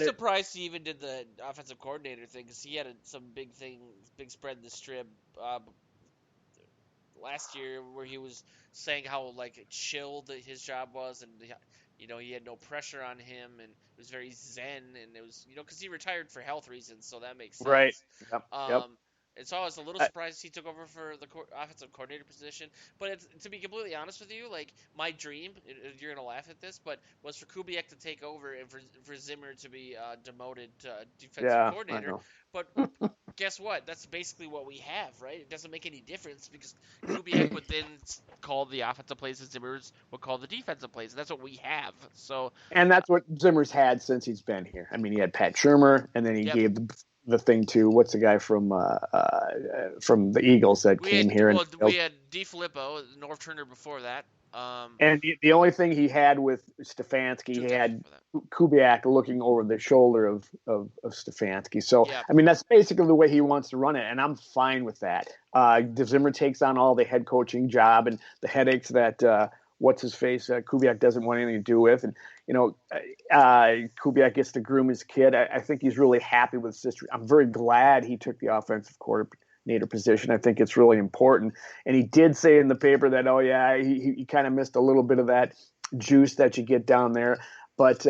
Speaker 1: surprised he even did the offensive coordinator thing, because he had some big spread in the strip last year where he was saying how like chill that his job was, and he had no pressure on him, and it was very zen, and it was because he retired for health reasons, so that makes sense.
Speaker 2: Right. Yep.
Speaker 1: And so I was a little surprised he took over for the offensive coordinator position. But to be completely honest with you, like my dream, you're gonna laugh at this, but was for Kubiak to take over and for Zimmer to be demoted to defensive coordinator. But guess what? That's basically what we have, right? It doesn't make any difference because Kubiak would then call the offensive plays and Zimmer would call the defensive plays. And that's what we have. So,
Speaker 2: and that's what Zimmer's had since he's been here. I mean, he had Pat Shurmur, and then he gave the thing to what's the guy from the Eagles that came here.
Speaker 1: We had DeFilippo, Norv Turner before that.
Speaker 2: And the only thing he had with Stefanski, he had Kubiak looking over the shoulder of Stefanski. So, I mean, that's basically the way he wants to run it, and I'm fine with that. Zimmer takes on all the head coaching job and the headaches that Kubiak doesn't want anything to do with. And, Kubiak gets to groom his kid. I think he's really happy with his history. I'm very glad he took the offensive coordinator position. I think it's really important. And he did say in the paper that, he kind of missed a little bit of that juice that you get down there. But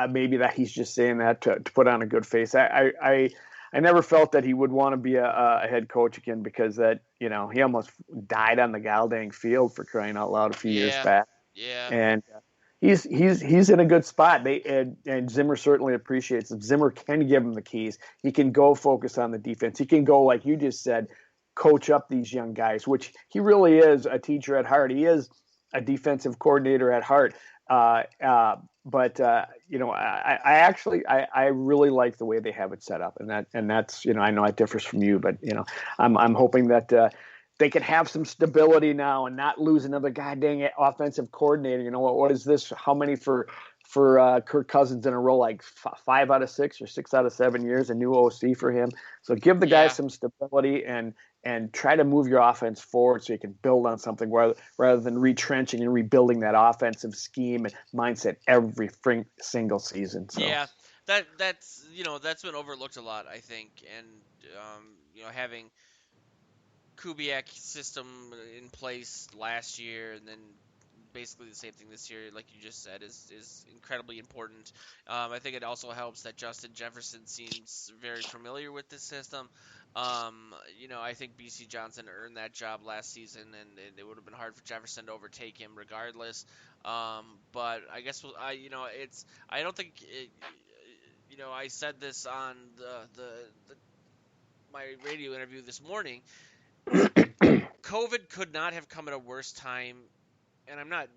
Speaker 2: maybe that he's just saying that to put on a good face. I never felt that he would want to be a head coach again, because that, he almost died on the Galdang field, for crying out loud, a few years back.
Speaker 1: Yeah.
Speaker 2: And he's in a good spot. And Zimmer certainly appreciates it. Zimmer can give him the keys. He can go focus on the defense. He can go, like you just said, coach up these young guys, which he really is a teacher at heart. He is a defensive coordinator at heart. But I really like the way they have it set up, and that's I know it differs from you, but I'm hoping that they can have some stability now and not lose another goddamn offensive coordinator. What is this? How many for Kirk Cousins in a row? Like 5 out of 6 or 6 out of 7 years, a new OC for him. So give the guys some stability and try to move your offense forward so you can build on something rather than retrenching and rebuilding that offensive scheme and mindset every single season. So.
Speaker 1: Yeah, that's been overlooked a lot, I think, and having Kubiak system in place last year and then basically the same thing this year, like you just said, is incredibly important. I think it also helps that Justin Jefferson seems very familiar with this system. I think BC Johnson earned that job last season, and it would have been hard for Jefferson to overtake him regardless. But I guess I don't think I said this on my radio interview this morning. COVID could not have come at a worse time, and I'm not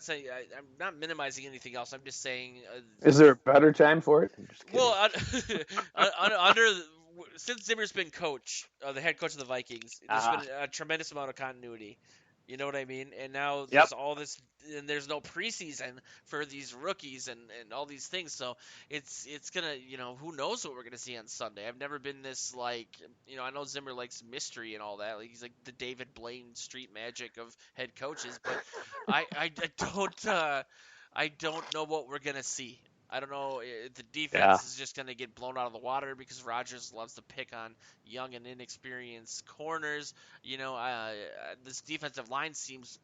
Speaker 1: saying I'm not minimizing anything else. I'm just saying.
Speaker 2: Is there a better time for it?
Speaker 1: Well, since Zimmer's been the head coach of the Vikings, there's been a tremendous amount of continuity. You know what I mean? And now there's all this, and there's no preseason for these rookies and all these things. So it's gonna, who knows what we're gonna see on Sunday? I've never been this I know Zimmer likes mystery and all that. Like, he's like the David Blaine street magic of head coaches, but I don't know what we're gonna see. I don't know if the
Speaker 2: Yeah.
Speaker 1: defense is just going to get blown out of the water because Rodgers loves to pick on young and inexperienced corners. This defensive line seems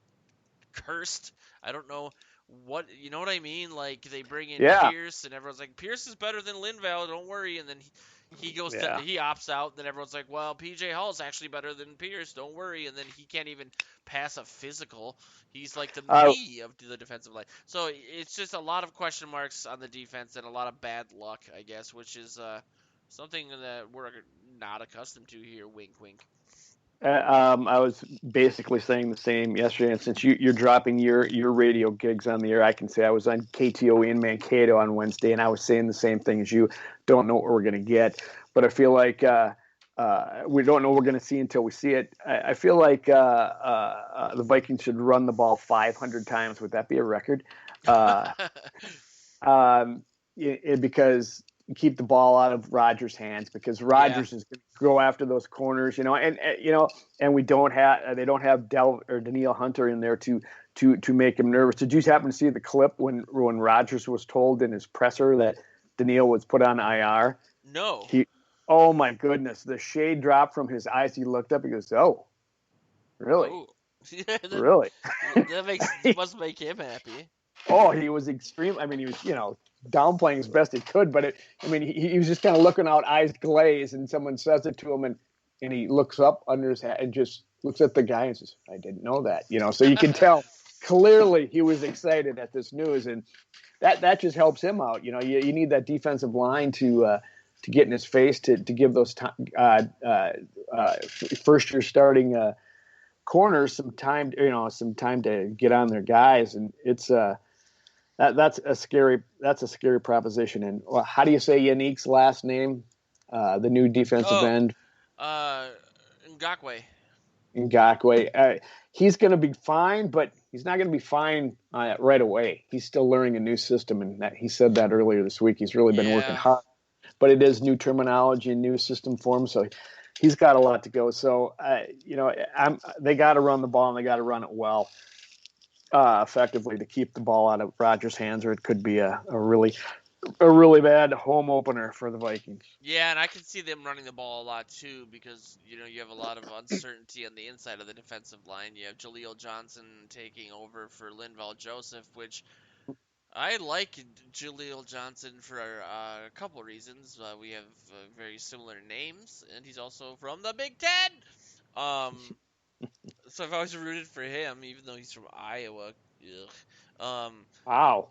Speaker 1: cursed. I don't know you know what I mean? Like they bring in
Speaker 2: Yeah.
Speaker 1: Pierce and everyone's like, Pierce is better than Linval, don't worry. And then
Speaker 2: Yeah.
Speaker 1: he opts out. And then everyone's like, well, PJ Hall's actually better than Pierce, don't worry. And then he can't even pass a physical. He's like the
Speaker 2: Uh,
Speaker 1: me of the defensive line. So it's just a lot of question marks on the defense and a lot of bad luck, I guess, which is something that we're not accustomed to here. Wink, wink.
Speaker 2: I was basically saying the same yesterday, and since you're dropping your radio gigs on the air, I can say I was on KTOE in Mankato on Wednesday, and I was saying the same thing as you. Don't know what we're going to get, but I feel like we don't know what we're going to see until we see it. I feel like the Vikings should run the ball 500 times. Would that be a record? Uh, um, because you keep the ball out of Rodgers' hands because
Speaker 1: Yeah.
Speaker 2: Rodgers is going to go after those corners, and we don't have they don't have Del or Danielle Hunter in there to make him nervous. Did you happen to see the clip when Rodgers was told in his presser that Danielle was put on IR?
Speaker 1: No.
Speaker 2: Oh my goodness, the shade dropped from his eyes. He looked up. He goes, "Oh, really,
Speaker 1: Oh. Yeah,
Speaker 2: really?"
Speaker 1: that must make him happy.
Speaker 2: Oh, he was extreme. I mean, he was, downplaying as best he could, but he was just kind of looking out, eyes glazed, and someone says it to him, and he looks up under his hat and just looks at the guy and says, "I didn't know that," So you can tell clearly he was excited at this news, and that just helps him out. You need that defensive line to get in his face to give those first year starting corners some time, some time to get on their guys, and it's that's a scary proposition. And how do you say Yannick's last name? The new defensive
Speaker 1: Oh,
Speaker 2: end,
Speaker 1: uh, Ngakwe.
Speaker 2: Ngakwe. He's going to be fine, but he's not going to be fine right away. He's still learning a new system, and he said that earlier this week. He's really been working
Speaker 1: Yeah.
Speaker 2: hard, but it is new terminology and new system for him, so he's got a lot to go. So they got to run the ball and they got to run it well. Effectively to keep the ball out of Rodgers' hands, or it could be a really bad home opener for the Vikings.
Speaker 1: Yeah, and I can see them running the ball a lot too because you have a lot of uncertainty on the inside of the defensive line. You have Jaleel Johnson taking over for Linval Joseph, which I like Jaleel Johnson for a couple of reasons. We have very similar names, and he's also from the Big Ten. Um, so I've always rooted for him, even though he's from Iowa. Ugh.
Speaker 2: Wow.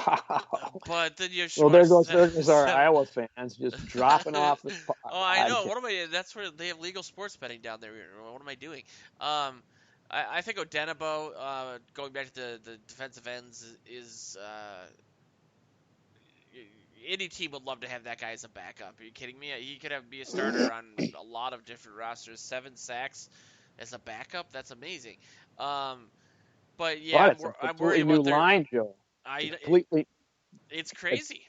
Speaker 2: Wow.
Speaker 1: But then you have
Speaker 2: Well,
Speaker 1: Shamar.
Speaker 2: there goes our Iowa fans just dropping off the
Speaker 1: Oh, I know.
Speaker 2: podcast.
Speaker 1: What am I? That's where they have legal sports betting down there. What am I doing? Um, I think Odenabo, going back to the defensive ends, is any team would love to have that guy as a backup. Are you kidding me? He could be a starter on a lot of different rosters. 7 sacks as a backup. That's amazing. Um, but yeah,
Speaker 2: But it's a
Speaker 1: I'm worried
Speaker 2: completely new
Speaker 1: about their.
Speaker 2: line, Joe. It's a
Speaker 1: I
Speaker 2: completely,
Speaker 1: it's
Speaker 2: it's
Speaker 1: crazy.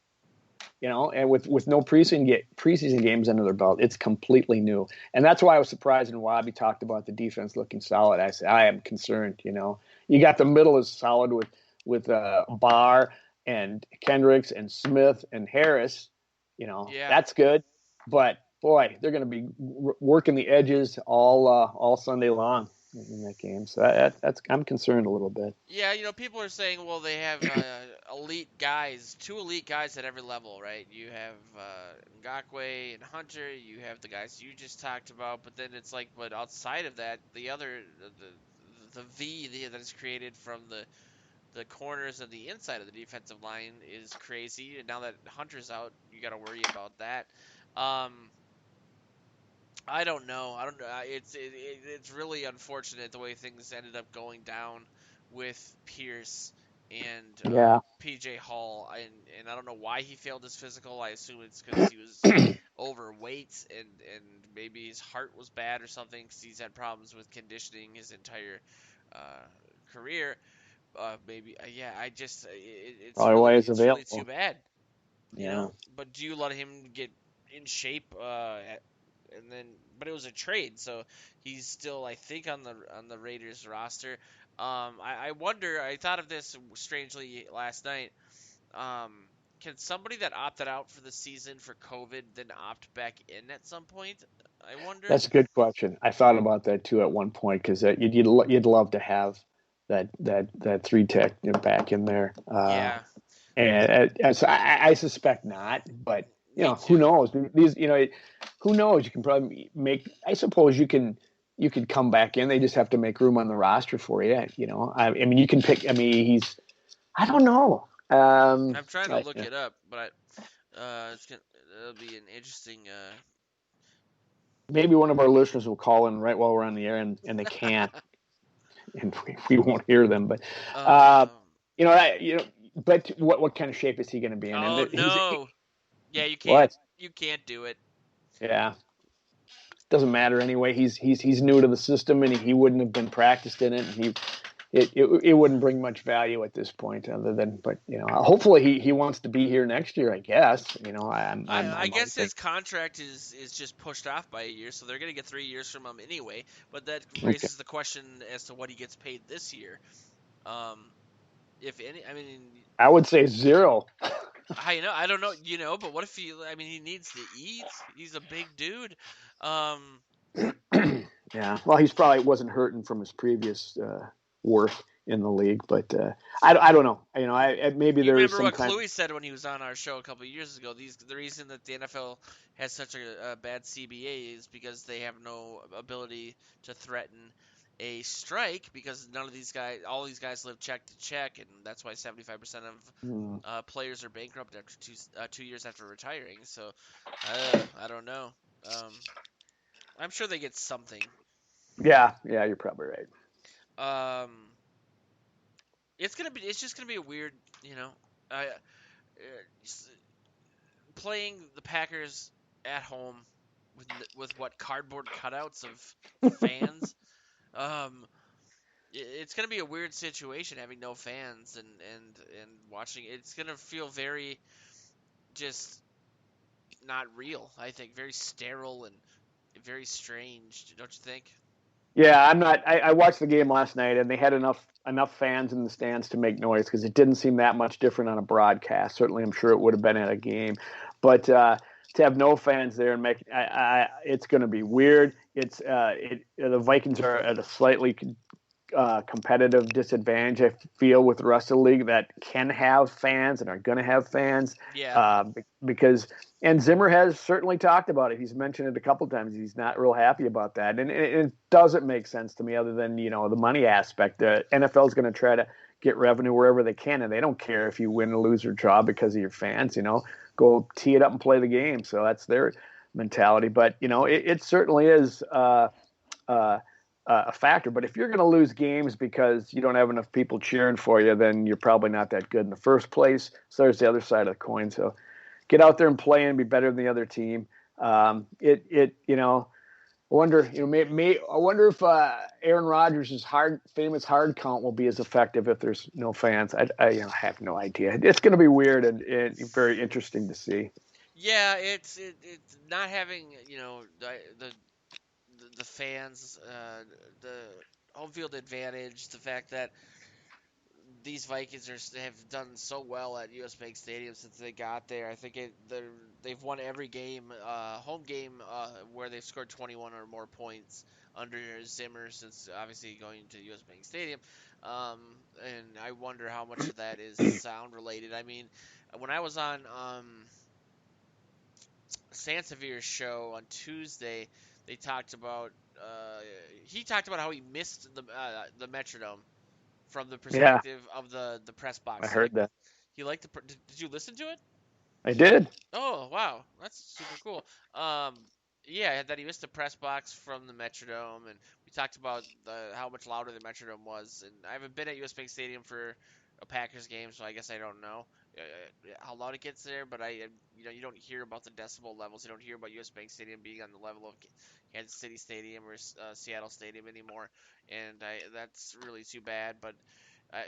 Speaker 2: and with no preseason games under their belt, it's completely new. And that's why I was surprised when Wobby talked about the defense looking solid. I said I am concerned. You got the middle is solid with Barr and Kendricks and Smith and Harris.
Speaker 1: Yeah.
Speaker 2: That's good. But boy, they're going to be working the edges all Sunday long in that game. So that's I'm concerned a little bit.
Speaker 1: Yeah, people are saying, well, they have elite guys, 2 elite guys at every level, right? You have Ngakwe and Hunter. You have the guys you just talked about, but then it's like, but outside of that, the that is created from the corners and the inside of the defensive line is crazy. And now that Hunter's out, you got to worry about that. Um, I don't know. I don't know. It's really unfortunate the way things ended up going down with Pierce and
Speaker 2: Yeah.
Speaker 1: PJ Hall, and I don't know why he failed his physical. I assume it's because he was overweight and maybe his heart was bad or something. Because he's had problems with conditioning his entire uh, career. Maybe yeah. It's
Speaker 2: Probably why
Speaker 1: really
Speaker 2: he's
Speaker 1: it's really too
Speaker 2: available.
Speaker 1: bad.
Speaker 2: Yeah.
Speaker 1: But do you let him get in shape and then but it was a trade, so he's still I think on the Raiders roster. I wonder. I thought of this strangely last night. Um, can somebody that opted out for the season for COVID then opt back in at some point? I wonder.
Speaker 2: That's a good question. I thought about that too at one point because you'd love to have that three tech back in there.
Speaker 1: Yeah,
Speaker 2: And so I suspect not, but
Speaker 1: me
Speaker 2: who
Speaker 1: too.
Speaker 2: knows? These who knows? You can probably make. I suppose you could come back in. They just have to make room on the roster for you. I mean, you can pick. I mean, he's. I don't know.
Speaker 1: I'm trying to look it up, but it'll be an interesting.
Speaker 2: Maybe one of our listeners will call in right while we're on the air, and they can't, and we won't hear them. But uh,
Speaker 1: Um.
Speaker 2: but what kind of shape is he going to be in?
Speaker 1: Oh
Speaker 2: And
Speaker 1: no. Yeah, you can't.
Speaker 2: what?
Speaker 1: You can't do it.
Speaker 2: Yeah, doesn't matter anyway. He's new to the system, and he wouldn't have been practiced in it. And it wouldn't bring much value at this point, other than but hopefully he wants to be here next year. I guess
Speaker 1: I
Speaker 2: I'm
Speaker 1: guess his
Speaker 2: hoping.
Speaker 1: contract is just pushed off by a year, so they're gonna get 3 years from him anyway. But that
Speaker 2: Okay.
Speaker 1: raises the question as to what he gets paid this year. Um, if any, I mean,
Speaker 2: I would say zero.
Speaker 1: I don't know, but what if he? I mean, he needs to eat. He's a big dude. Um,
Speaker 2: Yeah, well, he's probably wasn't hurting from his previous work in the league, but I don't know. Maybe
Speaker 1: you
Speaker 2: there is
Speaker 1: remember
Speaker 2: some
Speaker 1: what
Speaker 2: kind.
Speaker 1: Cluey said when he was on our show a couple of years ago? The reason that the NFL has such a bad CBA is because they have no ability to threaten a strike because all these guys live check to check, and that's why 75% of
Speaker 2: Hmm.
Speaker 1: players are bankrupt after 2 years after retiring. So I don't know. Um, I'm sure they get something.
Speaker 2: Yeah, you're probably right.
Speaker 1: Um, it's just gonna be a weird, playing the Packers at home with what cardboard cutouts of fans. Um, it's gonna be a weird situation having no fans and watching. It's gonna feel very just not real. I think very sterile and very strange. Don't you think?
Speaker 2: Yeah, I'm not. I watched the game last night, and they had enough fans in the stands to make noise because it didn't seem that much different on a broadcast. Certainly, I'm sure it would have been at a game, but to have no fans there and it's going to be weird. The Vikings are at a slightly competitive disadvantage, I feel, with the rest of the league that can have fans and are going to have fans.
Speaker 1: Yeah.
Speaker 2: Uh, because, and Zimmer has certainly talked about it. He's mentioned it a couple of times. He's not real happy about that. And it doesn't make sense to me other than, the money aspect. The NFL is going to try to get revenue wherever they can, and they don't care if you win or lose or draw because of your fans, go tee it up and play the game. So that's their mentality. But, it certainly is uh, a factor. But if you're going to lose games because you don't have enough people cheering for you, then you're probably not that good in the first place. So there's the other side of the coin. So get out there and play and be better than the other team. I wonder, I wonder if Aaron Rodgers' famous hard count will be as effective if there's no fans. I have no idea. It's going to be weird and very interesting to see.
Speaker 1: Yeah, it's not having the fans, the home field advantage, the fact that these Vikings have done so well at US Bank Stadium since they got there. I think they've won every game, home game, where they've scored 21 or more points under Zimmer since obviously going to US Bank Stadium. Um, and I wonder how much of that is sound related. I mean, when I was on Sansevier show on Tuesday, they talked about he talked about how he missed the Metrodome from the
Speaker 2: Yeah,
Speaker 1: perspective of the press
Speaker 2: I
Speaker 1: box.
Speaker 2: heard that.
Speaker 1: He liked did you listen to it?
Speaker 2: I did.
Speaker 1: Oh wow, that's super cool. Um, yeah, that he missed the press box from the Metrodome, and we talked about how much louder the Metrodome was. And I haven't been at US Bank Stadium for a Packers game, so I guess I don't know how loud it gets there. But you don't hear about the decibel levels. You don't hear about US Bank Stadium being on the level of Kansas City Stadium or Seattle Stadium anymore, and that's really too bad. But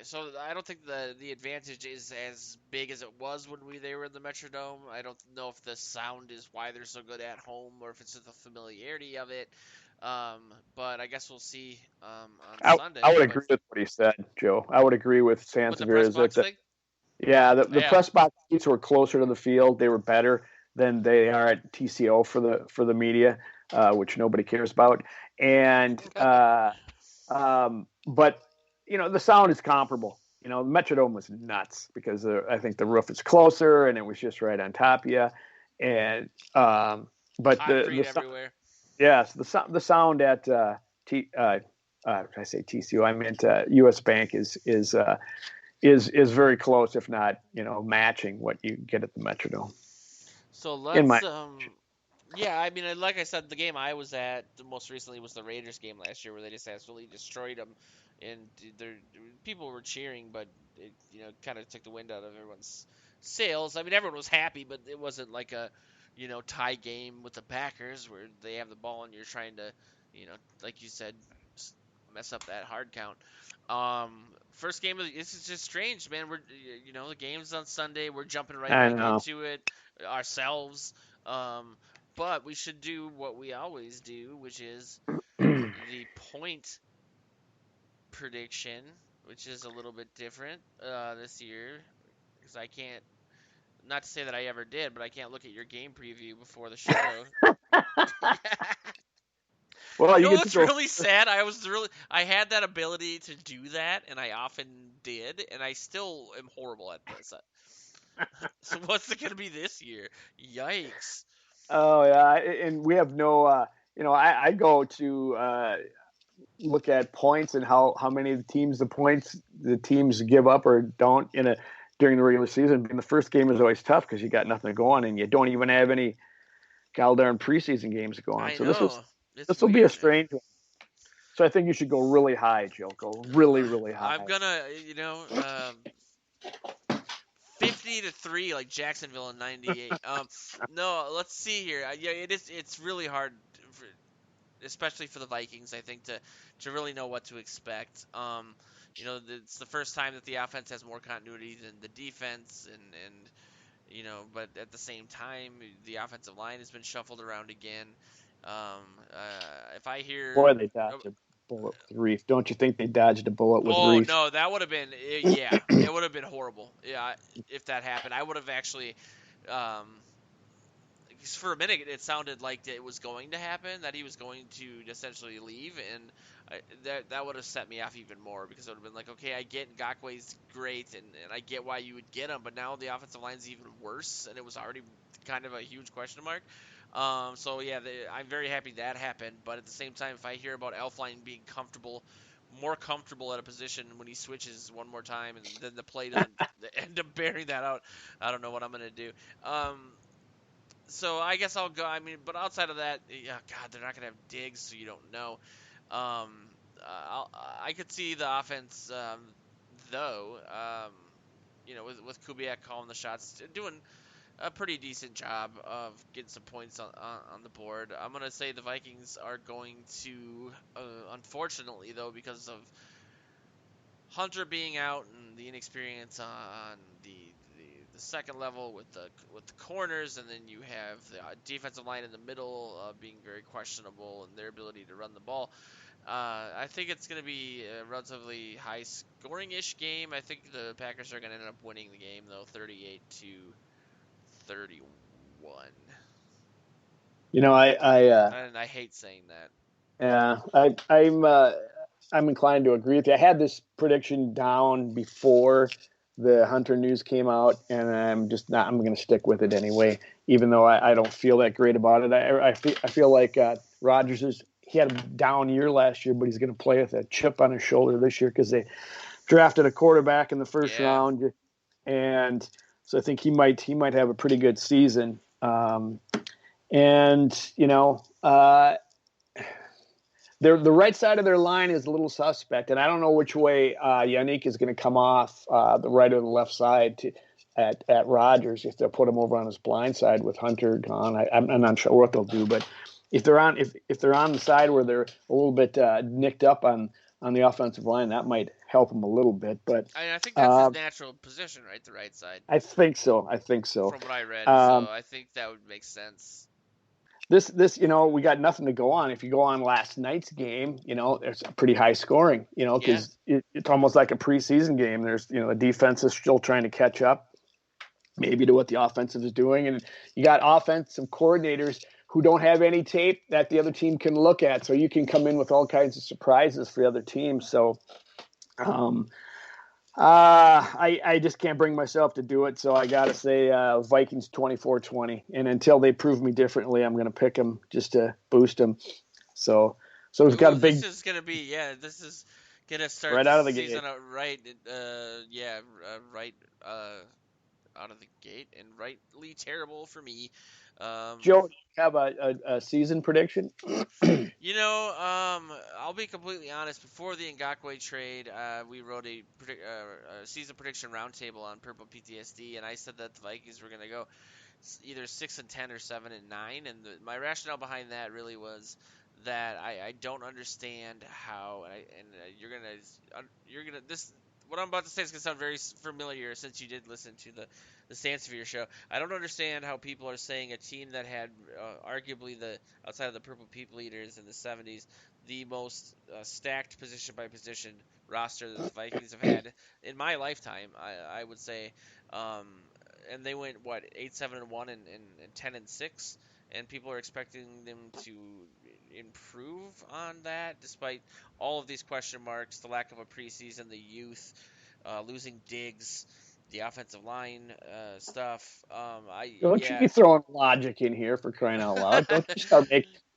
Speaker 1: so I don't think the advantage is as big as it was when they were in the Metrodome. I don't know if the sound is why they're so good at home or if it's just the familiarity of it. But I guess we'll see on
Speaker 2: I
Speaker 1: Sunday.
Speaker 2: would
Speaker 1: But
Speaker 2: agree with what he said, Joe. I would agree with
Speaker 1: with the press
Speaker 2: Sansevier
Speaker 1: box
Speaker 2: that
Speaker 1: thing,
Speaker 2: Yeah, the
Speaker 1: Yeah.
Speaker 2: press box seats were closer to the field. They were better than they are at TCO for the media, which nobody cares about. And but the sound is comparable. The Metrodome was nuts because I think the roof is closer and it was just right on top of you. And but
Speaker 1: Concrete
Speaker 2: the
Speaker 1: everywhere.
Speaker 2: yes, the sound at I say TCO, I meant US Bank is very close, if not matching what you get at the Metrodome.
Speaker 1: So
Speaker 2: In my
Speaker 1: yeah, I mean, like I said, the game I was at most recently was the Raiders game last year, where they just absolutely destroyed them, and people were cheering, but it kind of took the wind out of everyone's sails. I mean, everyone was happy, but it wasn't like a tie game with the Packers where they have the ball and you're trying to like you said, mess up that hard count. First game of this is just strange, man. We're the game's on Sunday. We're jumping right
Speaker 2: I
Speaker 1: back
Speaker 2: know.
Speaker 1: into it ourselves. Um, but we should do what we always do, which is the point prediction, which is a little bit different this year because I can't. Not to say that I ever did, but I can't look at your game preview before the show.
Speaker 2: Well,
Speaker 1: You
Speaker 2: you
Speaker 1: know
Speaker 2: get to
Speaker 1: what's
Speaker 2: go.
Speaker 1: really sad? I had that ability to do that, and I often did, and I still am horrible at this. So what's it gonna be this year? Yikes!
Speaker 2: Oh yeah, and we have no. I go to look at points and how many the teams give up or don't during the regular season. And the first game is always tough because you got nothing going and you don't even have any goddamn preseason games to go on.
Speaker 1: I
Speaker 2: So
Speaker 1: know it's
Speaker 2: this will be a
Speaker 1: weird.
Speaker 2: strange one. So I think you should go really high, Joe. Go really, really
Speaker 1: I'm
Speaker 2: high.
Speaker 1: gonna 50-3 like Jacksonville in '98. No, let's see here. Yeah, it's really hard, especially for the Vikings, I think, to really know what to expect. It's the first time that the offense has more continuity than the defense, and but at the same time, the offensive line has been shuffled around again. If I hear,
Speaker 2: Boy, they dodged a bullet with Reef. Don't you think they dodged a bullet with
Speaker 1: oh
Speaker 2: Reef?
Speaker 1: no, that would have been, yeah, it would have been horrible. Yeah, if that happened, I would have actually, um, 'cause for a minute it sounded like it was going to happen, that he was going to essentially leave, and that would have set me off even more because it would have been like, okay, I get Ngakwe's great, and I get why you would get him, but now the offensive line's even worse, and it was already kind of a huge question mark. So yeah, I'm very happy that happened, but at the same time, if I hear about Elfline being more comfortable at a position when he switches one more time, and then the play doesn't end up bearing that out, I don't know what I'm gonna do. So I guess I'll go. I mean, but outside of that, yeah, God, they're not gonna have Diggs, so you don't know. Um, I could see the offense, though. With Kubiak calling the shots, doing a pretty decent job of getting some points on the board. I'm gonna say the Vikings are going to, unfortunately though, because of Hunter being out and the inexperience on the second level with the corners, and then you have the defensive line in the middle being very questionable and their ability to run the ball. I think it's going to be a relatively high scoring-ish game. I think the Packers are going to end up winning the game though, 38-31. And I hate saying that.
Speaker 2: Yeah, I'm inclined to agree with you. I had this prediction down before the Hunter news came out, and I'm just not. I'm going to stick with it anyway, even though I don't feel that great about it. I feel like Rodgers he had a down year last year, but he's going to play with a chip on his shoulder this year because they drafted a quarterback in the first
Speaker 1: Yeah.
Speaker 2: round, and so I think he might have a pretty good season. And the right side of their line is a little suspect, and I don't know which way Yannick is going to come off, the right or the left side at Rodgers, if they'll put him over on his blind side with Hunter gone. I'm not sure what they'll do, but if they're on the side where they're a little bit nicked up on the offensive line, that might help them a little bit. But
Speaker 1: I think that's his natural position, right? The right side,
Speaker 2: I think so.
Speaker 1: from what I read. So
Speaker 2: Um,
Speaker 1: I think that would make sense.
Speaker 2: this we got nothing to go on. If you go on last night's game, there's pretty high scoring,
Speaker 1: Yeah.
Speaker 2: because it's almost like a preseason game. There's the defense is still trying to catch up maybe to what the offensive is doing, and you got offensive coordinators who don't have any tape that the other team can look at, so you can come in with all kinds of surprises for the other teams. So I just can't bring myself to do it, so I got to say Vikings 24-20. And until they prove me differently, I'm going to pick them just to boost them. So we've got a big
Speaker 1: This is gonna be This is gonna start
Speaker 2: right
Speaker 1: the
Speaker 2: out of the
Speaker 1: season
Speaker 2: gate.
Speaker 1: out right. Right. Out of the gate, and rightly terrible for me.
Speaker 2: Joe, do you have a season prediction?
Speaker 1: I'll be completely honest. Before the Ngakwe trade, we wrote a season prediction roundtable on purplePTSD, and I said that the Vikings were going to go either 6-10 or 7-9. And my rationale behind that really was that I don't understand how, you're gonna this. What I'm about to say is gonna sound very familiar since you did listen to the Sansevier show. I don't understand how people are saying a team that had arguably the outside of the Purple People Eaters in the 70s, the most stacked position by position roster that the Vikings have had in my lifetime. I would say, um, and they went what 8-7-1 and 10-6, and people are expecting them to improve on that despite all of these question marks, the lack of a preseason, the youth, losing Diggs, the offensive line stuff.
Speaker 2: Don't you be throwing logic in here, for crying out loud.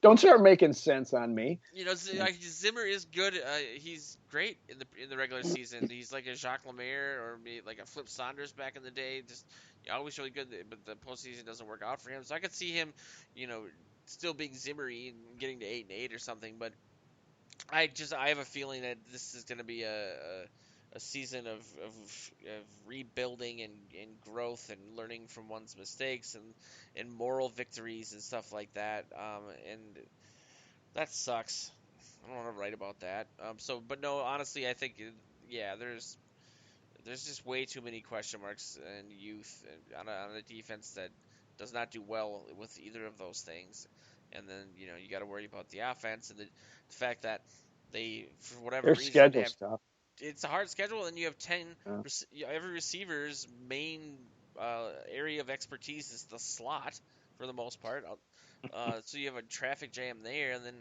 Speaker 2: Don't start making sense on me.
Speaker 1: Zimmer is good. He's great in the regular season. He's like a Jacques Lemaire or maybe like a Flip Saunders back in the day. Just always really good, but the postseason doesn't work out for him. So I could see him, you know, still being Zimmery and getting to 8-8 or something. But I have a feeling that this is going to be a season of rebuilding and growth and learning from one's mistakes and moral victories and stuff like that. And that sucks. I don't want to write about that. But no, honestly, I think there's just way too many question marks and youth on a defense that does not do well with either of those things. And then you got to worry about the offense and the fact that they, for whatever
Speaker 2: Their
Speaker 1: reason,
Speaker 2: schedule stuff.
Speaker 1: it's a hard schedule, and you have 10.
Speaker 2: Yeah.
Speaker 1: Every receiver's main area of expertise is the slot for the most part. So you have a traffic jam there, and then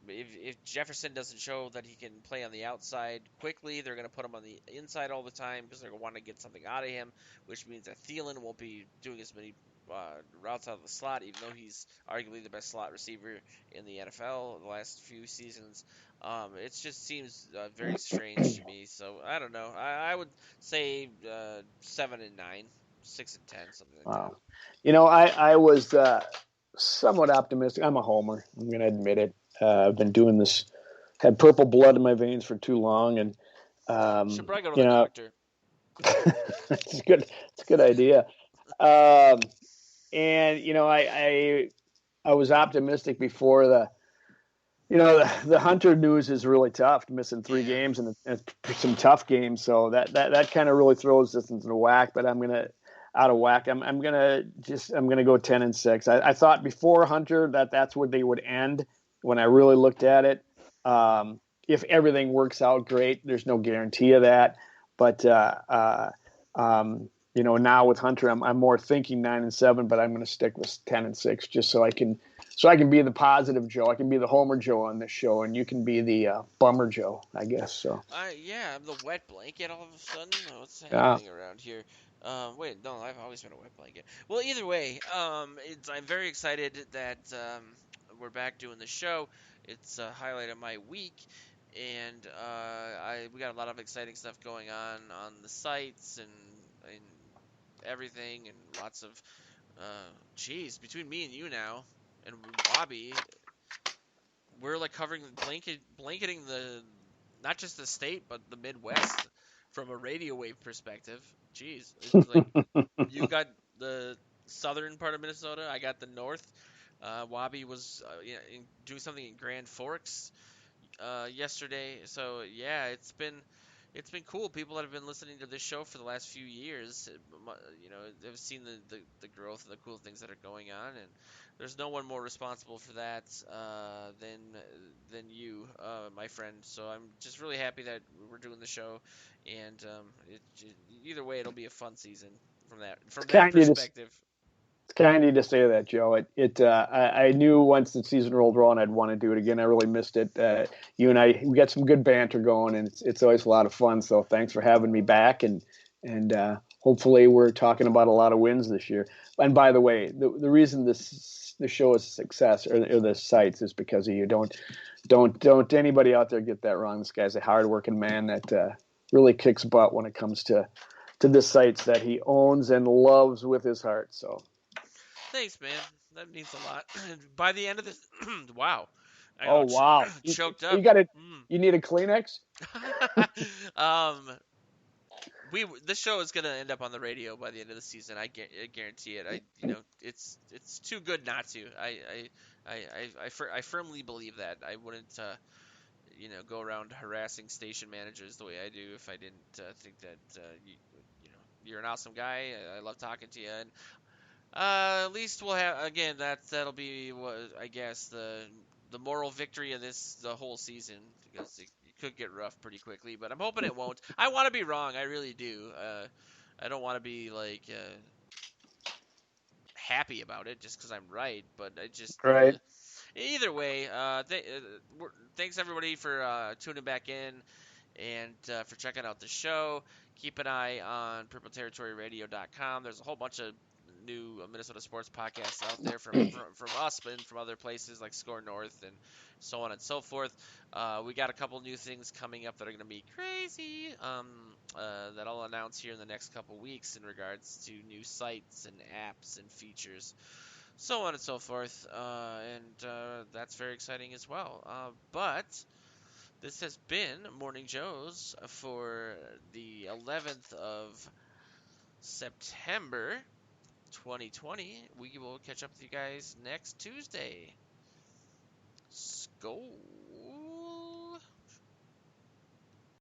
Speaker 1: if Jefferson doesn't show that he can play on the outside quickly, they're going to put him on the inside all the time because they're going to want to get something out of him, which means that Thielen won't be doing as many routes out of the slot, even though he's arguably the best slot receiver in the NFL the last few seasons. It just seems very strange to me. So I don't know. I would say 7-9, 6-10, something like that.
Speaker 2: Wow. I was somewhat optimistic. I'm a homer. I'm going to admit it. I've been doing this, had purple blood in my veins for too long, and
Speaker 1: Should probably go to the doctor.
Speaker 2: it's good. It's a good idea. And I was optimistic before the Hunter news is really tough, missing 3 games and some tough games. So that kind of really throws this into the whack. But I'm gonna out of whack. I'm gonna go 10-6. I thought before Hunter that's where they would end. When I really looked at it, if everything works out great, there's no guarantee of that. But now with Hunter, I'm more thinking 9-7, but I'm going to stick with 10-6 just so I can be the positive Joe. I can be the Homer Joe on this show, and you can be the bummer Joe, I guess. So.
Speaker 1: I'm the wet blanket all of a sudden. What's
Speaker 2: Yeah.
Speaker 1: happening around here? Wait, no, I've always been a wet blanket. Well, either way, I'm very excited that we're back doing the show. It's a highlight of my week, and we got a lot of exciting stuff going on the sites and everything, and lots of between me and you now and Wobby, we're like covering blanketing the not just the state but the Midwest from a radio wave perspective. Jeez, it's like you got the southern part of Minnesota, I got the north. Wobby was doing something in Grand Forks yesterday, so yeah, it's been it's been cool. People that have been listening to this show for the last few years, have seen the growth and the cool things that are going on, and there's no one more responsible for that than you, my friend. So I'm just really happy that we're doing the show, and either way, it'll be a fun season from
Speaker 2: It's
Speaker 1: that
Speaker 2: kind of you to
Speaker 1: perspective.
Speaker 2: it's kind of you to say that, Joe. I knew once the season rolled around I'd want to do it again. I really missed it. You and we got some good banter going, and it's always a lot of fun. So thanks for having me back, and hopefully we're talking about a lot of wins this year. And by the way, the reason the show is a success, or the sites, is because of you. Don't anybody out there get that wrong. This guy's a hardworking man that really kicks butt when it comes to the sites that he owns and loves with his heart. So
Speaker 1: Thanks, man. That means a lot. By the end of this, wow, I
Speaker 2: oh
Speaker 1: got
Speaker 2: wow,
Speaker 1: choked
Speaker 2: you
Speaker 1: up.
Speaker 2: got it.
Speaker 1: Mm.
Speaker 2: You need a Kleenex?
Speaker 1: um, this show is gonna end up on the radio by the end of the season. I guarantee it. It's too good not to. I firmly believe that. I wouldn't go around harassing station managers the way I do if I didn't think that you're an awesome guy. I love talking to you, and at least we'll have again. That'll be what I guess the moral victory of the whole season, because it could get rough pretty quickly. But I'm hoping it won't. I want to be wrong. I really do. I don't want to be like happy about it just because I'm right. But I just
Speaker 2: Right.
Speaker 1: either way. Thanks everybody for tuning back in and for checking out the show. Keep an eye on purpleTerritoryRadio.com. There's a whole bunch of new Minnesota sports podcasts out there from us, but from other places like Score North and so on and so forth. We got a couple new things coming up that are going to be crazy that I'll announce here in the next couple weeks in regards to new sites and apps and features, so on and so forth. And that's very exciting as well. But this has been Morning Joe's for the 11th of September 2020. We will catch up with you guys next Tuesday. Skol.